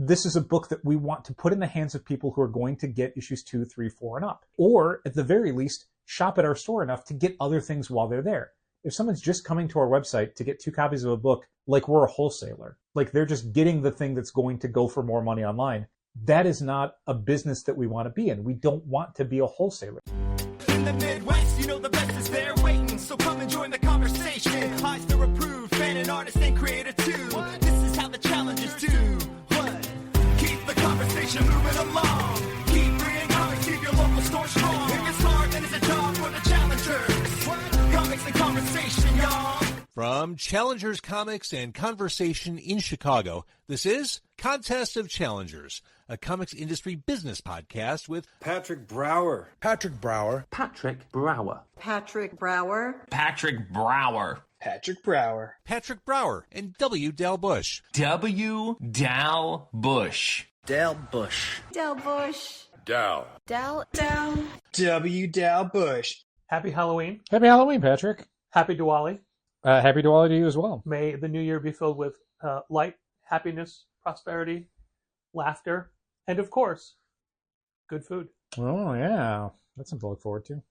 this is a book that we want to put in the hands of people who are going to get issues 2, 3, 4, and up. Or, at the very least, shop at our store enough to get other things while they're there. If someone's just coming to our website to get 2 copies of a book, like we're a wholesaler, like they're just getting the thing that's going to go for more money online, that is not a business that we want to be in. We don't want to be a wholesaler. In the Midwest, you know the best is there waiting, so come and join the conversation. Eyes to approve, fan and artist and creator too. This is how the challengers do. What? Keep the conversation moving along. Keep reading comics, keep your local store strong. It gets hard and it's a job for the challengers. What? Comics and conversation, y'all. From Challengers Comics and Conversation in Chicago, this is Contest of Challengers, a comics industry business podcast with Patrick Brower. Patrick Brower. Patrick Brower. Patrick Brower. Patrick Brower. Patrick Brower. Patrick Brower and W. Dal Bush. W. Dal Bush. Dal Bush. Del Bush. Dal. Del. W. Dal Bush. Happy Halloween. Happy Halloween, Patrick. Happy Diwali. Happy Diwali to you as well. May the new year be filled with light, happiness, prosperity, laughter, and of course, good food. Oh, yeah. That's something to look forward to.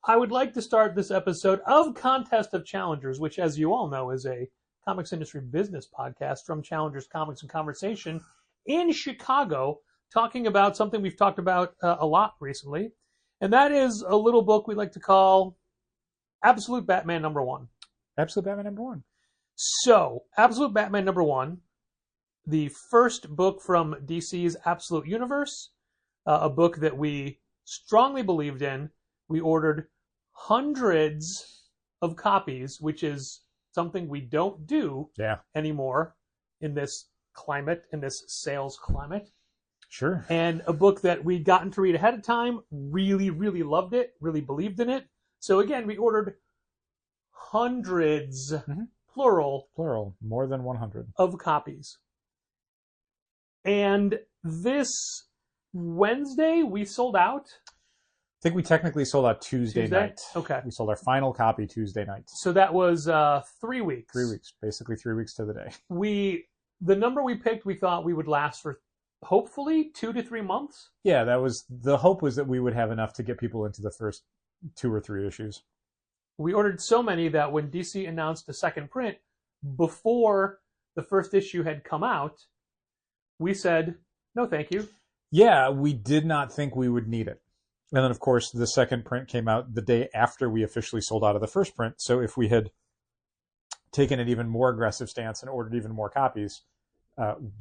I would like to start this episode of Contest of Challengers, which, as you all know, is a comics industry business podcast from Challengers Comics and Conversation in Chicago, talking about something we've talked about a lot recently, and that is a little book we like to call Absolute Batman #1. Absolute Batman #1. So, Absolute Batman #1, the first book from DC's Absolute Universe, a book that we strongly believed in. We ordered hundreds of copies, which is something we don't do anymore in this climate, in this sales climate. Sure. And a book that we'd gotten to read ahead of time, really, really loved it, really believed in it. So again, we ordered hundreds, plural, more than 100, of copies. And this Wednesday, we sold out. I think we technically sold out Tuesday night. Okay. We sold our final copy Tuesday night. So that was 3 weeks. 3 weeks, basically 3 weeks to the day. The number we picked, we thought we would last for hopefully 2 to 3 months. Yeah, the hope was that we would have enough to get people into the first 2 or 3 issues. We ordered so many that when DC announced a second print before the first issue had come out, we said, no, thank you. Yeah, we did not think we would need it. And then, of course, the second print came out the day after we officially sold out of the first print. So if we had taken an even more aggressive stance and ordered even more copies,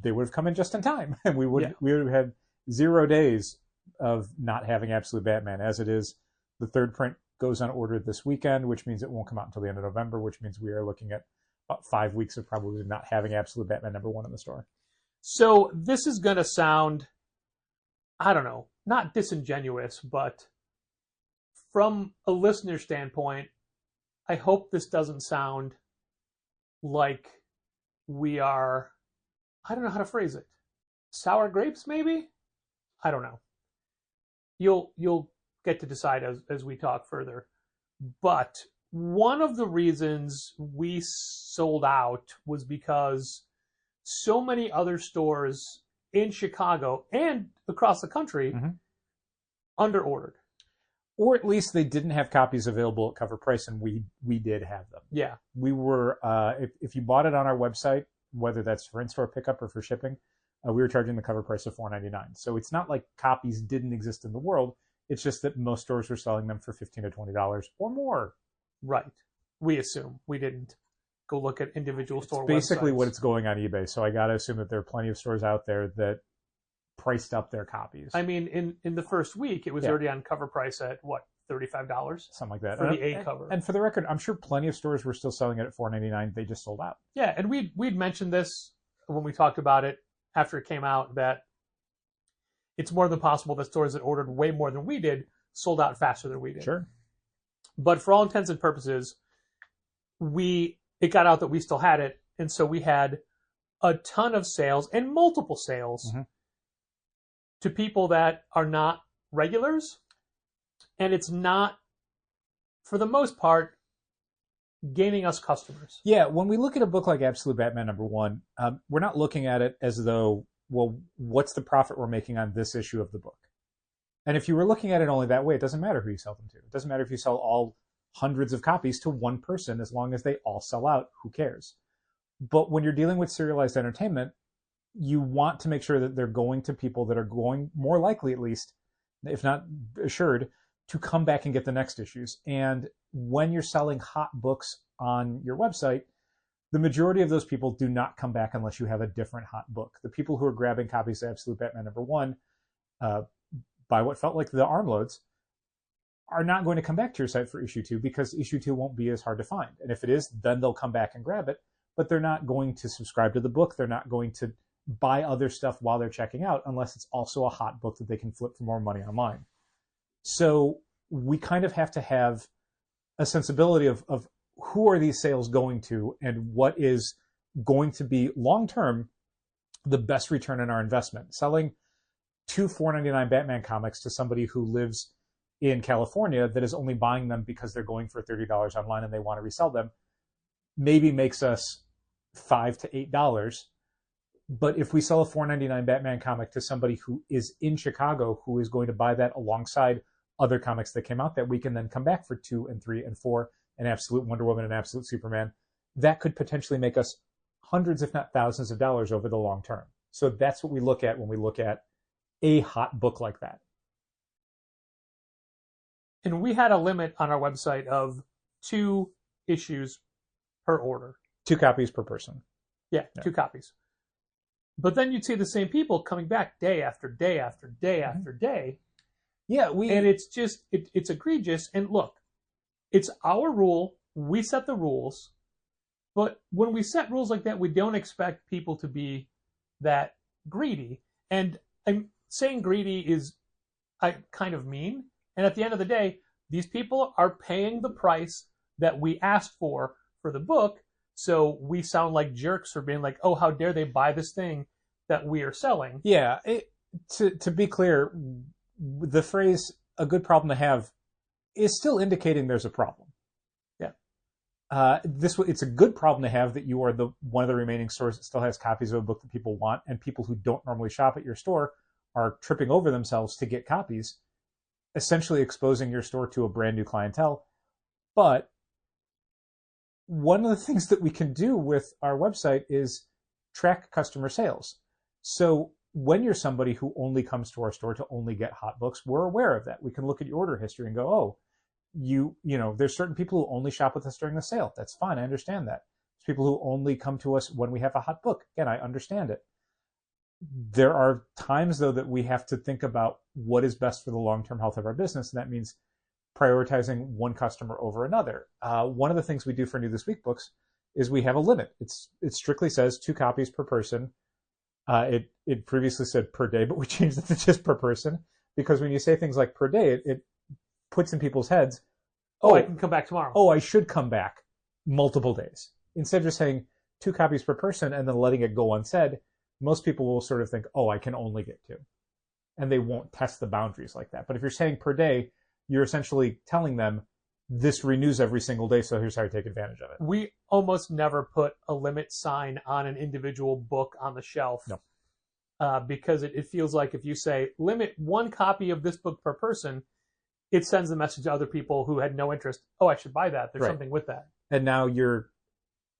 they would have come in just in time. And we would have had 0 days of not having Absolute Batman. As it is, the third print goes unordered this weekend, which means it won't come out until the end of November, which means we are looking at about 5 weeks of probably not having Absolute Batman #1 in the store. So this is going to sound, I don't know, not disingenuous, but from a listener standpoint, I hope this doesn't sound like we are, I don't know how to phrase it, sour grapes maybe? I don't know. You'll get to decide as we talk further. But one of the reasons we sold out was because so many other stores in Chicago and across the country underordered. Or at least they didn't have copies available at cover price, and we did have them. Yeah. We were, if you bought it on our website, whether that's for in-store pickup or for shipping, we were charging the cover price of $4.99. So it's not like copies didn't exist in the world. It's just that most stores were selling them for $15 to $20 or more. Right. We assume. We didn't go look at individual store websites. Basically what it's going on eBay. So I got to assume that there are plenty of stores out there that priced up their copies. I mean, in the first week, it was already on cover price at, what, $35? Something like that. For the A cover. And for the record, I'm sure plenty of stores were still selling it at $4.99. They just sold out. Yeah, and we'd mentioned this when we talked about it after it came out, that it's more than possible that stores that ordered way more than we did sold out faster than we did. Sure. But for all intents and purposes, it got out that we still had it, and so we had a ton of sales and multiple sales to people that are not regulars, and it's not, for the most part, gaining us customers. Yeah, when we look at a book like Absolute Batman #1, we're not looking at it as though well, what's the profit we're making on this issue of the book? And if you were looking at it only that way, it doesn't matter who you sell them to. It doesn't matter if you sell all hundreds of copies to one person, as long as they all sell out, who cares? But when you're dealing with serialized entertainment, you want to make sure that they're going to people that are going, more likely at least, if not assured, to come back and get the next issues. And when you're selling hot books on your website, the majority of those people do not come back unless you have a different hot book. The people who are grabbing copies of Absolute Batman #1 by what felt like the armloads are not going to come back to your site for issue 2, because issue 2 won't be as hard to find. And if it is, then they'll come back and grab it, but they're not going to subscribe to the book. They're not going to buy other stuff while they're checking out, unless it's also a hot book that they can flip for more money online. So we kind of have to have a sensibility of who are these sales going to, and what is going to be long-term the best return on our investment. Selling 2 $4.99 Batman comics to somebody who lives in California that is only buying them because they're going for $30 online and they want to resell them maybe makes us $5 to $8. But if we sell a $4.99 Batman comic to somebody who is in Chicago, who is going to buy that alongside other comics that came out that week, and then come back for 2 and 3 and 4, an Absolute Wonder Woman, an Absolute Superman, that could potentially make us hundreds, if not thousands of dollars over the long term. So that's what we look at when we look at a hot book like that. And we had a limit on our website of 2 issues per order. 2 copies per person. Yeah, 2 copies. But then you'd see the same people coming back day after day after day after day. Yeah, and it's just, it's egregious. And look, it's our rule. We set the rules. But when we set rules like that, we don't expect people to be that greedy. And I'm saying greedy is kind of mean. And at the end of the day, these people are paying the price that we asked for the book. So we sound like jerks for being like, oh, how dare they buy this thing that we are selling? Yeah. To be clear, the phrase "a good problem to have" is still indicating there's a problem. Yeah. It's a good problem to have that you are one of the remaining stores that still has copies of a book that people want, and people who don't normally shop at your store are tripping over themselves to get copies, essentially exposing your store to a brand new clientele. But one of the things that we can do with our website is track customer sales. So when you're somebody who only comes to our store to only get hot books, we're aware of that. We can look at your order history and go, oh, you know, there's certain people who only shop with us during the sale. That's fine. I understand that. There's people who only come to us when we have a hot book. Again, I understand it. There are times, though, that we have to think about what is best for the long-term health of our business, and that means prioritizing one customer over another. One of the things we do for New This Week books is we have a limit. It strictly says 2 copies per person. It previously said per day, but we changed it to just per person, because when you say things like per day, it puts in people's heads, oh, I can come back tomorrow. Oh, I should come back multiple days. Instead of just saying 2 copies per person and then letting it go unsaid, most people will sort of think, oh, I can only get 2. And they won't test the boundaries like that. But if you're saying per day, you're essentially telling them this renews every single day, so here's how you take advantage of it. We almost never put a limit sign on an individual book on the shelf. No. Because it feels like if you say limit 1 copy of this book per person, it sends the message to other people who had no interest. Oh, I should buy that. There's something with that. And now you're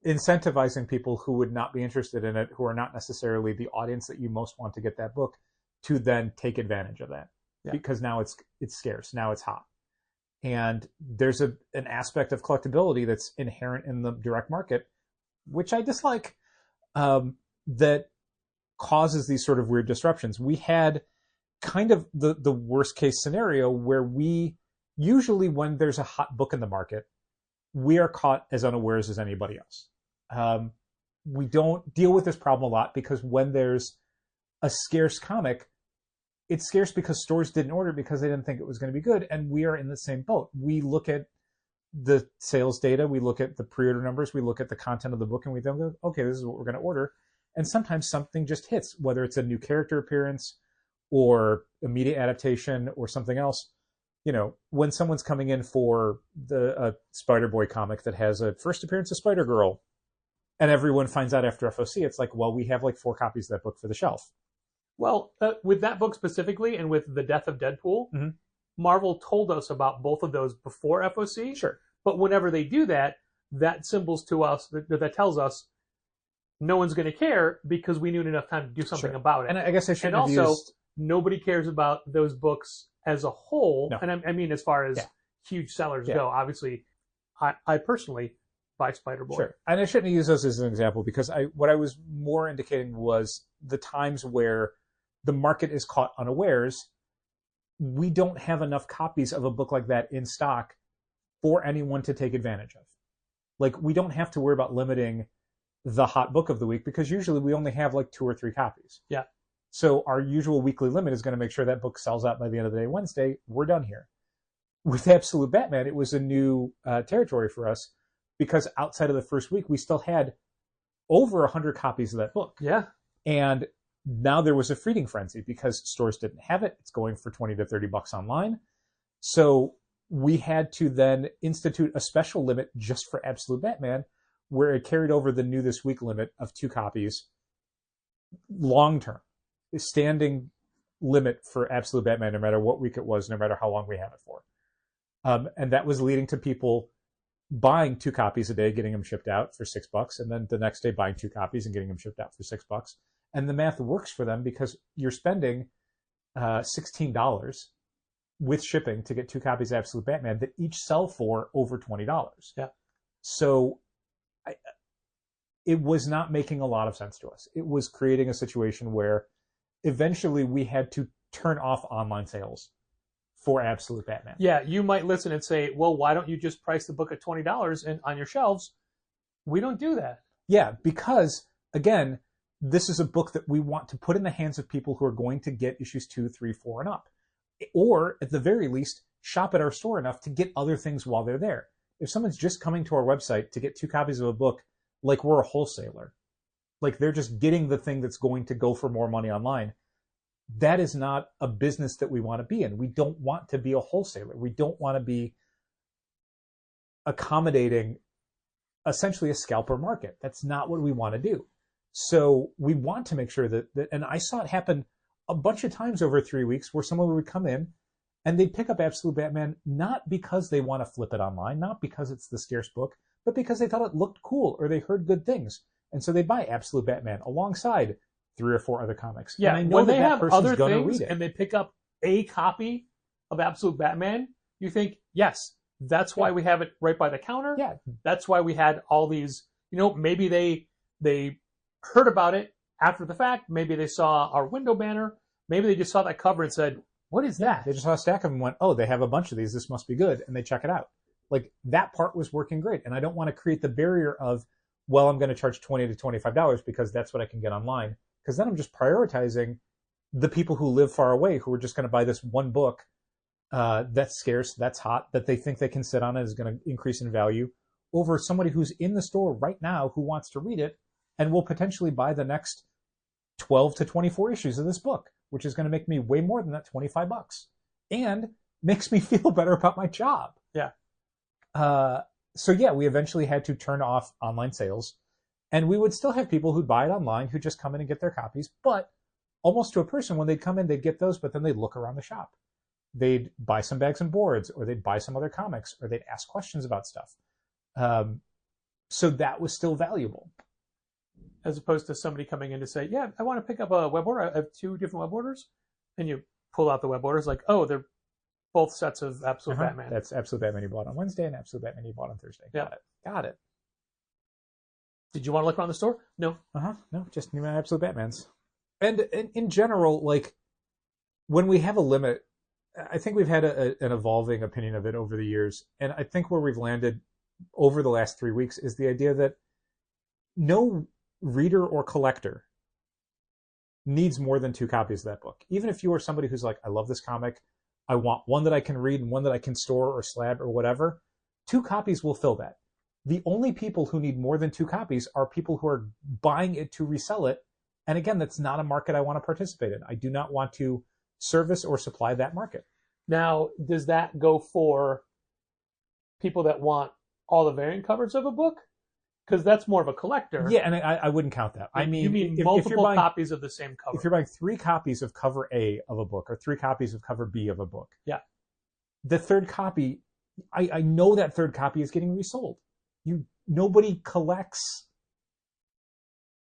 incentivizing people who would not be interested in it, who are not necessarily the audience that you most want to get that book, to then take advantage of that. Yeah. Because now it's scarce. Now it's hot. And there's an aspect of collectability that's inherent in the direct market, which I dislike, that causes these sort of weird disruptions. We had kind of the worst case scenario where we usually, when there's a hot book in the market, we are caught as unawares as anybody else. We don't deal with this problem a lot because when there's a scarce comic, it's scarce because stores didn't order because they didn't think it was going to be good. And we are in the same boat. We look at the sales data, we look at the pre-order numbers, we look at the content of the book, and we then go, okay, this is what we're going to order. And sometimes something just hits, whether it's a new character appearance or a media adaptation or something else. You know, when someone's coming in for a Spider-Boy comic that has a first appearance of Spider-Girl, and everyone finds out after FOC, it's like, well, we have like 4 copies of that book for the shelf. Well, with that book specifically, and with the death of Deadpool, Mhm. Marvel told us about both of those before FOC. Sure. But whenever they do that, that symbols to us that tells us no one's going to care because we knew enough time to do something Sure. about it. And I guess I should And have also, used... nobody cares about those books as a whole. No. And I mean, as far as Yeah. huge sellers Yeah. go, obviously, I personally buy Spider-Boy. Sure. And I shouldn't use those as an example because what I was more indicating was the times where the market is caught unawares. We don't have enough copies of a book like that in stock for anyone to take advantage of. Like, we don't have to worry about limiting the hot book of the week because usually we only have like 2 or 3 copies. Yeah. So our usual weekly limit is going to make sure that book sells out by the end of the day Wednesday. We're done here. With Absolute Batman, it was a new territory for us because outside of the first week, we still had over 100 copies of that book. Yeah. And now there was a feeding frenzy because stores didn't have it. It's going for $20 to $30 online. So we had to then institute a special limit just for Absolute Batman, where it carried over the new this week limit of 2 copies long term, standing limit for Absolute Batman, no matter what week it was, no matter how long we had it for. And that was leading to people buying 2 copies a day, getting them shipped out for $6, and then the next day buying 2 copies and getting them shipped out for $6. And the math works for them because you're spending $16 with shipping to get 2 copies of Absolute Batman that each sell for over $20. Yeah. So it was not making a lot of sense to us. It was creating a situation where eventually we had to turn off online sales for Absolute Batman. Yeah, you might listen and say, well, why don't you just price the book at $20 and on your shelves? We don't do that. Yeah, because, again, this is a book that we want to put in the hands of people who are going to get issues 2, 3, 4, and up. Or, at the very least, shop at our store enough to get other things while they're there. If someone's just coming to our website to get 2 copies of a book, like we're a wholesaler, like they're just getting the thing that's going to go for more money online, that is not a business that we want to be in. We don't want to be a wholesaler. We don't want to be accommodating essentially a scalper market. That's not what we want to do. So we want to make sure that and I saw it happen a bunch of times over 3 weeks where someone would come in and they'd pick up Absolute Batman not because they want to flip it online, not because it's the scarce book, but because they thought it looked cool or they heard good things. And so they'd buy Absolute Batman alongside 3 or 4 other comics. Yeah, and I know when that they that have person's other gonna things read it. and they pick up a copy of Absolute Batman, you think, yes, that's why we have it right by the counter. Yeah. That's why we had all these, maybe they heard about it after the fact. Maybe they saw our window banner. Maybe they just saw that cover and said, what is that? They just saw a stack of them and went, oh, they have a bunch of these. This must be good. And they check it out. Like, that part was working great. And I don't want to create the barrier of, well, I'm going to charge $20 to $25 because that's what I can get online. Because then I'm just prioritizing the people who live far away who are just going to buy this one book that's scarce, that's hot, that they think they can sit on it, is going to increase in value, over somebody who's in the store right now who wants to read it and will potentially buy the next 12 to 24 issues of this book, which is going to make me way more than that $25 and makes me feel better about my job. Yeah. So yeah, we eventually had to turn off online sales, and we would still have people who'd buy it online who just come in and get their copies, but almost to a person, when they'd come in, they'd get those, but then they'd look around the shop. They'd buy some bags and boards, or they'd buy some other comics, or they'd ask questions about stuff. So that was still valuable. As opposed to somebody coming in to say, yeah, I want to pick up a web order. I have 2 different web orders. And you pull out the web orders like, oh, they're both sets of Absolute Batman. That's Absolute Batman you bought on Wednesday and Absolute Batman you bought on Thursday. Yeah. Got it. Did you want to look around the store? No. No, just new Absolute Batmans. And in general, like, when we have a limit, I think we've had an evolving opinion of it over the years. And I think where we've landed over the last 3 weeks is the idea that no reader or collector needs more than 2 copies of that book. Even if you are somebody who's like, I love this comic, I want one that I can read and one that I can store or slab or whatever, 2 copies will fill that. The only people who need more than 2 copies are people who are buying it to resell it. And again, that's not a market I want to participate in. I do not want to service or supply that market. Now, does that go for people that want all the variant covers of a book? Because that's more of a collector. Yeah, and I wouldn't count that. I mean, you mean if you're multiple buying, copies of the same cover. if you're buying 3 copies of cover A of a book or 3 copies of cover B of a book, Yeah. the third copy, I know that third copy is getting resold. Nobody collects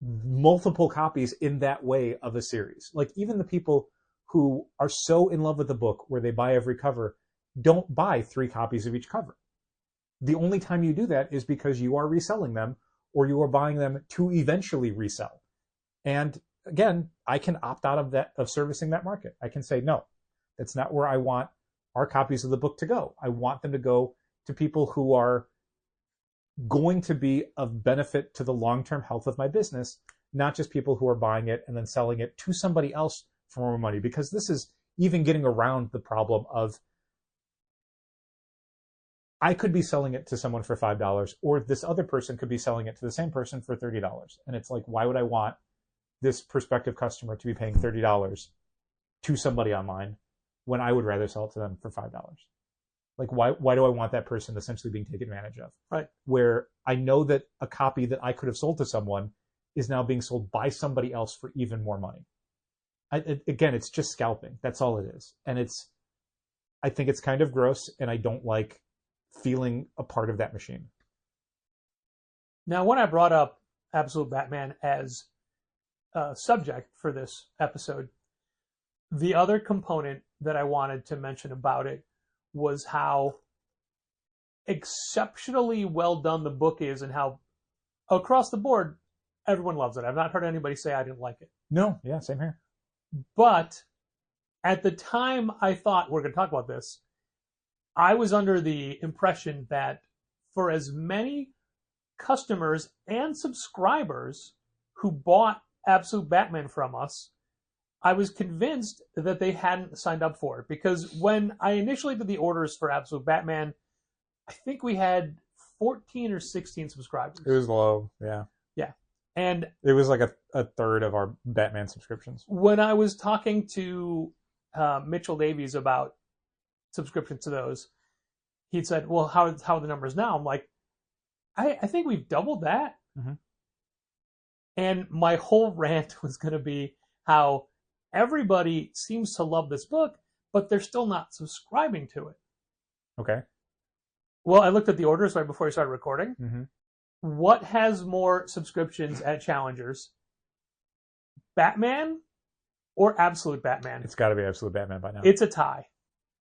multiple copies in that way of a series. Like, even the people who are so in love with the book where they buy every cover don't buy 3 copies of each cover. The only time you do that is because you are reselling them or you are buying them to eventually resell. And again, I can opt out of servicing that market. I can say, no, that's not where I want our copies of the book to go. I want them to go to people who are going to be of benefit to the long-term health of my business, not just people who are buying it and then selling it to somebody else for more money. Because this is even getting around the problem of, I could be selling it to someone for $5, or this other person could be selling it to the same person for $30. And it's like, why would I want this prospective customer to be paying $30 to somebody online when I would rather sell it to them for $5? Like, why do I want that person essentially being taken advantage of? Right. Where I know that a copy that I could have sold to someone is now being sold by somebody else for even more money. Again, it's just scalping. That's all it is. And I think it's kind of gross, and I don't like feeling a part of that machine. Now, when I brought up Absolute Batman as a subject for this episode, the other component that I wanted to mention about it was how exceptionally well done the book is, and how across the board everyone loves it. I've not heard anybody say I didn't like it. No, yeah, same here. But at the time I thought we're going to talk about this, I was under the impression that for as many customers and subscribers who bought Absolute Batman from us, I was convinced that they hadn't signed up for it. Because when I initially did the orders for Absolute Batman, I think we had 14 or 16 subscribers. It was low, yeah. Yeah. And it was like a third of our Batman subscriptions. When I was talking to Mitchell Davies about subscriptions to those, he said, well, how are the numbers now? I'm like, I think we've doubled that. Mm-hmm. And my whole rant was going to be how everybody seems to love this book, but they're still not subscribing to it. Okay. Well, I looked at the orders right before we started recording. Mm-hmm. What has more subscriptions at Challengers? Batman or Absolute Batman? It's got to be Absolute Batman by now. It's a tie.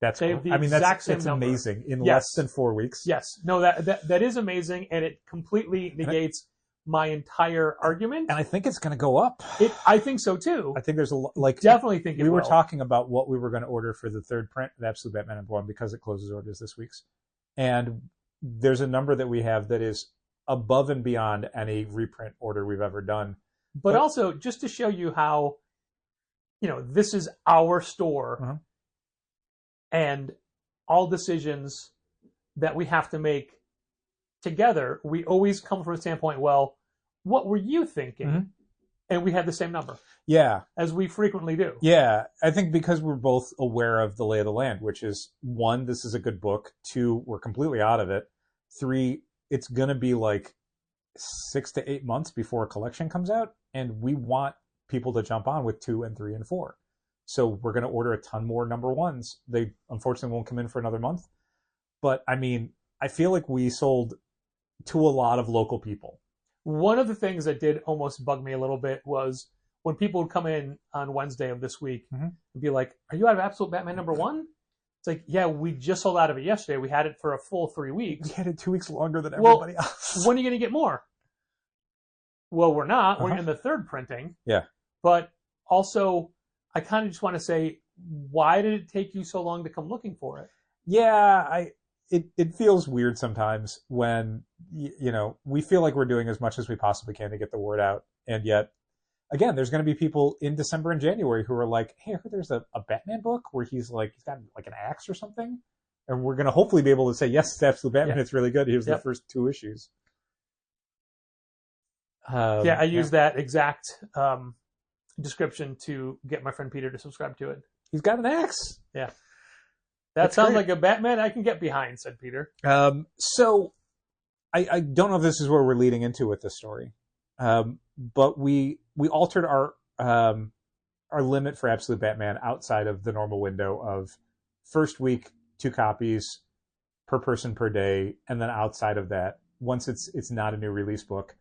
That's They cool. have the I mean, exact same that's number. amazing in Yes. less than 4 weeks. Yes. No, that is amazing, and it completely negates my entire argument. And I think it's going to go up. I think so too. I think there's like Definitely think it we were will. talking about what we were going to order for the third print of Absolute Batman #1 because it closes orders this week, and there's a number that we have that is above and beyond any reprint order we've ever done. But also, just to show you how, this is our store, Uh-huh. and all decisions that we have to make together, we always come from a standpoint, well, what were you thinking? Mhm. And we had the same number, Yeah. as we frequently do. Yeah. I think because we're both aware of the lay of the land, which is 1, this is a good book. 2, we're completely out of it. 3, it's going to be like 6 to 8 months before a collection comes out. And we want people to jump on with 2 and 3 and 4. So we're going to order a ton more number 1s. They unfortunately won't come in for another month. But I mean, I feel like we sold to a lot of local people. One of the things that did almost bug me a little bit was when people would come in on Wednesday of this week Mhm. and be like, are you out of Absolute Batman #1? It's like, yeah, we just sold out of it yesterday. We had it for a full 3 weeks. We had it 2 weeks longer than Well, everybody else. When are you going to get more? Well, we're not. We're Uh-huh. in the third printing. Yeah. But also, I kind of just want to say, why did it take you so long to come looking for it? Yeah, it feels weird sometimes when we feel like we're doing as much as we possibly can to get the word out, and yet again, there's going to be people in December and January who are like, hey, I heard there's a Batman book where he's got like an axe or something, and we're going to hopefully be able to say, yes, it's Absolute Batman. Yeah. It's really good. Here's the Yep. first 2 issues. I used that exact description to get my friend Peter to subscribe to it. He's got an axe. That That's sounds great. like a Batman I can get behind, said Peter. So I don't know if this is where we're leading into with this story, but we altered our limit for Absolute Batman outside of the normal window of first week 2 copies per person per day, and then outside of that, once it's not a new release book,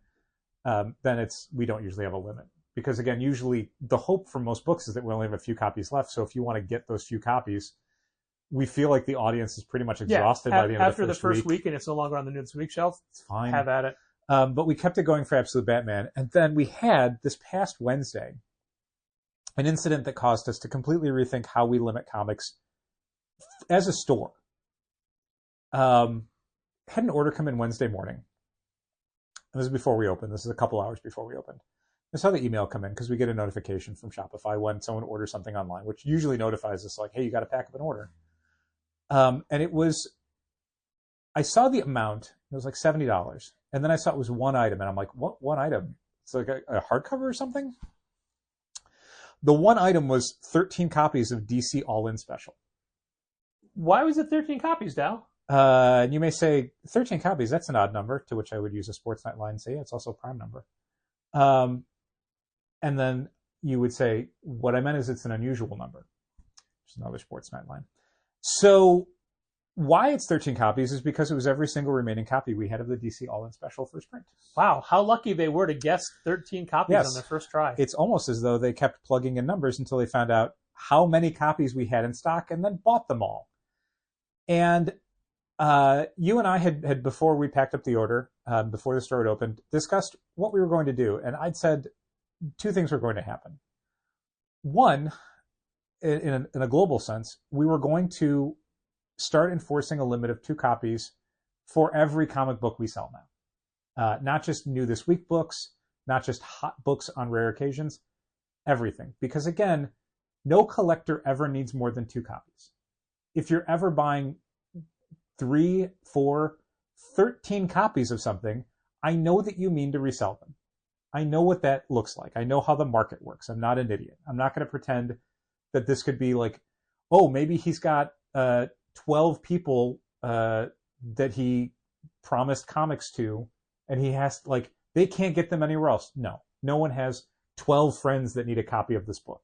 then we don't usually have a limit, because again, usually the hope for most books is that we only have a few copies left. So if you want to get those few copies, we feel like the audience is pretty much exhausted by the end after of the first week, and it's no longer on the News Week shelf. It's fine. Have at it. But we kept it going for Absolute Batman, and then we had this past Wednesday an incident that caused us to completely rethink how we limit comics as a store. Had an order come in Wednesday morning. This is before we opened. This is a couple hours before we opened. I saw the email come in because we get a notification from Shopify when someone orders something online, which usually notifies us like, hey, you got to pack up an order. And I saw the amount. It was like $70. And then I saw it was one item. And I'm like, what one item? It's like a hardcover or something? The one item was 13 copies of DC All-In Special. Why was it 13 copies, Dal? And you may say, 13 copies, that's an odd number, to which I would use a Sportsnet line and say, yeah, it's also a prime number. And then you would say, what I meant is it's an unusual number, which is another Sportsnet line. So why it's 13 copies is because it was every single remaining copy we had of the DC All-In Special first print. Wow, how lucky they were to guess 13 copies Yes. on their first try. It's almost as though they kept plugging in numbers until they found out how many copies we had in stock and then bought them all. And you and I had before we packed up the order, before the store had opened, discussed what we were going to do. And I'd said 2 things were going to happen. One, in a global sense, we were going to start enforcing a limit of 2 copies for every comic book we sell now. Not just new this week books, not just hot books on rare occasions, everything. Because again, no collector ever needs more than 2 copies. If you're ever buying 3, 4, 13 copies of something, I know that you mean to resell them. I know what that looks like. I know how the market works. I'm not an idiot. I'm not going to pretend that this could be like, oh, maybe he's got 12 people that he promised comics to, and he has, like, they can't get them anywhere else. No one has 12 friends that need a copy of this book.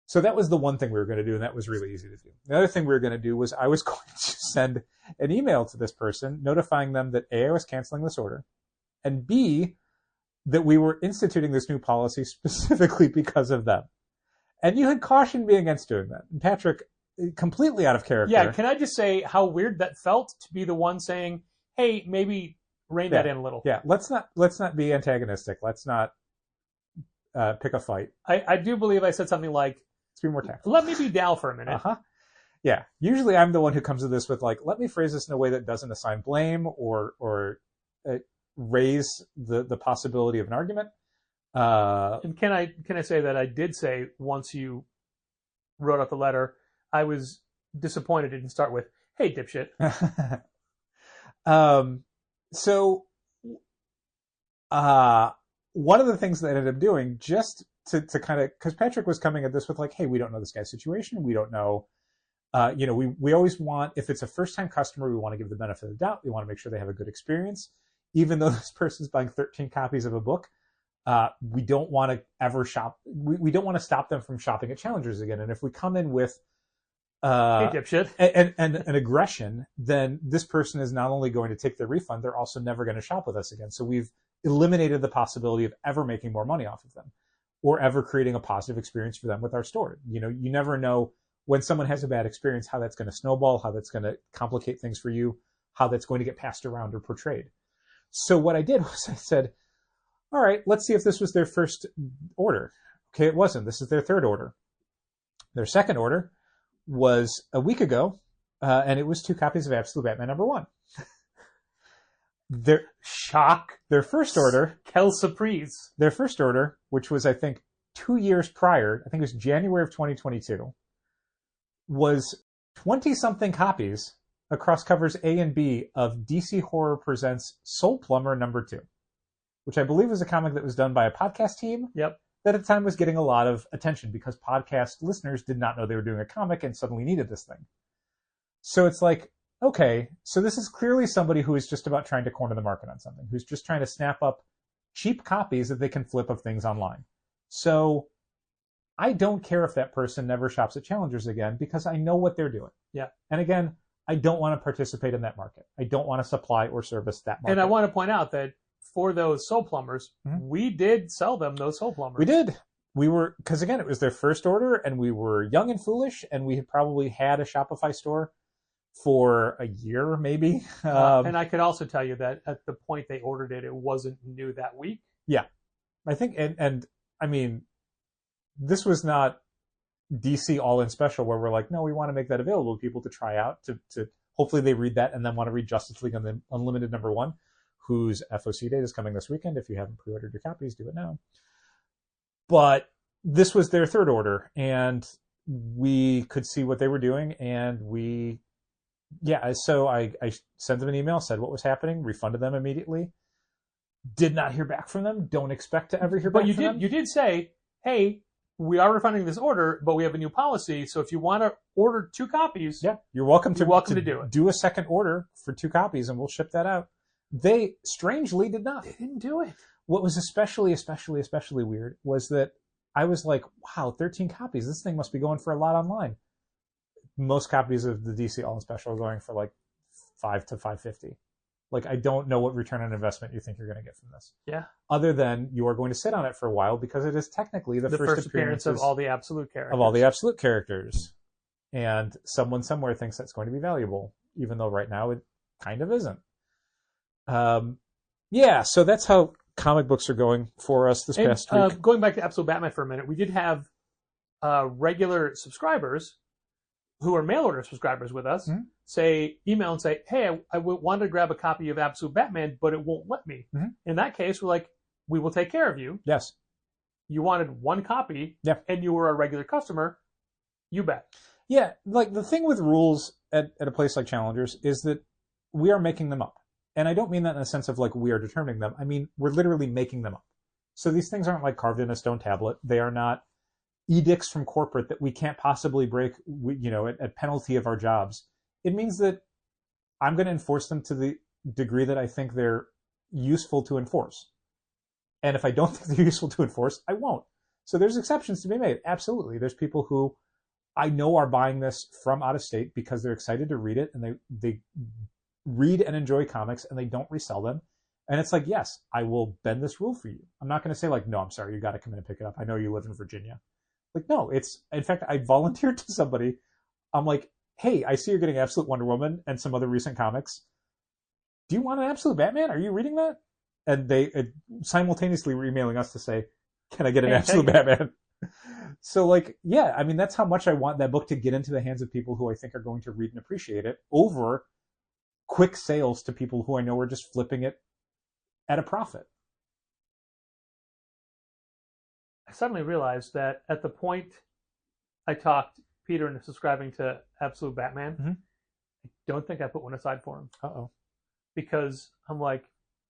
So that was the one thing we were going to do, and that was really easy to do. The other thing we were going to do was I was going to send an email to this person notifying them that A, I was canceling this order, and B, that we were instituting this new policy specifically because of them. And you had cautioned me against doing that. And Patrick, completely out of character. Yeah, can I just say how weird that felt to be the one saying, hey, maybe rein that in a little. Yeah, let's not be antagonistic. Let's not pick a fight. I do believe I said something like, Let's be more tactful. let me be Dal for a minute. Uh-huh. Yeah, usually I'm the one who comes to this with like, let me phrase this in a way that doesn't assign blame or raise the possibility of an argument. And can I say that I did say once you wrote out the letter, I was disappointed it didn't start with, hey, dipshit. So one of the things that I ended up doing just to kind of, because Patrick was coming at this with like, hey, we don't know this guy's situation. We don't know, we always want, if it's a first-time customer, we want to give the benefit of the doubt. We want to make sure they have a good experience. Even though this person's buying 13 copies of a book, we don't want to ever shop. We don't want to stop them from shopping at Challengers again. And if we come in with Hey, dipshit. and an aggression, then this person is not only going to take their refund, they're also never going to shop with us again. So we've eliminated the possibility of ever making more money off of them or ever creating a positive experience for them with our store. You never know when someone has a bad experience, how that's going to snowball, how that's going to complicate things for you, how that's going to get passed around or portrayed. So what I did was I said, all right, let's see if this was their first order. Okay, it wasn't. This is their third order. Their second order was a week ago, and it was 2 copies of Absolute Batman #1. Their first order, Quelle surprise. their first order, which was I think 2 years prior, I think it was January of 2022, was 20-something copies across covers A and B of DC Horror Presents Soul Plumber #2, which I believe was a comic that was done by a podcast team. Yep. That at the time was getting a lot of attention because podcast listeners did not know they were doing a comic and suddenly needed this thing. So it's like, okay, so this is clearly somebody who is just about trying to corner the market on something, who's just trying to snap up cheap copies that they can flip of things online. So I don't care if that person never shops at Challengers again, because I know what they're doing. Yeah. And again, I don't want to participate in that market. I don't want to supply or service that market. And I want to point out that for those soul plumbers, we did sell them those soul plumbers. We did. We were, because again, it was their first order, and we were young and foolish, and we had probably had a Shopify store for a year, maybe. And I could also tell you that at the point they ordered it, it wasn't new that week. Yeah. I think, and I mean, this was not DC All-In Special where we're like, no, we want to make that available to people to try out, to hopefully they read that and then want to read Justice League Unlimited #1, whose FOC date is coming this weekend. If you haven't pre-ordered your copies, do it now. But this was their third order, and we could see what they were doing, and so I sent them an email, said what was happening, refunded them immediately. Did not hear back from them. Don't expect to ever hear back from them. But you did say, hey, we are refunding this order, but we have a new policy. So if you want to order 2 copies, yeah, you're welcome to do it. Do a second order for 2 copies, and we'll ship that out. They strangely did not. They didn't do it. What was especially weird was that I was like, wow, 13 copies. This thing must be going for a lot online. Most copies of the DC All-In Special are going for like $5 to $5.50. Like, I don't know what return on investment you think you're going to get from this. Yeah. Other than you are going to sit on it for a while, because it is technically the first appearance of all the absolute characters. Of all the absolute characters. And someone somewhere thinks that's going to be valuable, even though right now it kind of isn't. Yeah, so that's how comic books are going for us this past week. Going back to Absolute Batman for a minute, we did have regular subscribers who are mail order subscribers with us email and say, hey, I wanted to grab a copy of Absolute Batman, but it won't let me. In that case, we're like, we will take care of you. Yes. You wanted 1 copy, and you were a regular customer, you bet. Yeah, like the thing with rules at a place like Challengers is that we are making them up. And I don't mean that in the sense of like we are determining them. I mean, we're literally making them up. So these things aren't like carved in a stone tablet. They are not edicts from corporate that we can't possibly break, at penalty of our jobs. It means that I'm going to enforce them to the degree that I think they're useful to enforce. And if I don't think they're useful to enforce, I won't. So there's exceptions to be made. Absolutely. There's people who I know are buying this from out of state because they're excited to read it, and they read and enjoy comics, and they don't resell them. And it's like, yes, I will bend this rule for you. I'm not going to say like, no, I'm sorry, you got to come in and pick it up. I know you live in Virginia. Like, no, in fact, I volunteered to somebody. I'm like, hey, I see you're getting Absolute Wonder Woman and some other recent comics. Do you want an Absolute Batman? Are you reading that? And they simultaneously were emailing us to say, can I get an Absolute Batman? So like, yeah, I mean, that's how much I want that book to get into the hands of people who I think are going to read and appreciate it, over quick sales to people who I know are just flipping it at a profit. I suddenly realized that at the point I talked Peter into subscribing to Absolute Batman, I don't think I put one aside for him. Uh-oh. Because I'm like,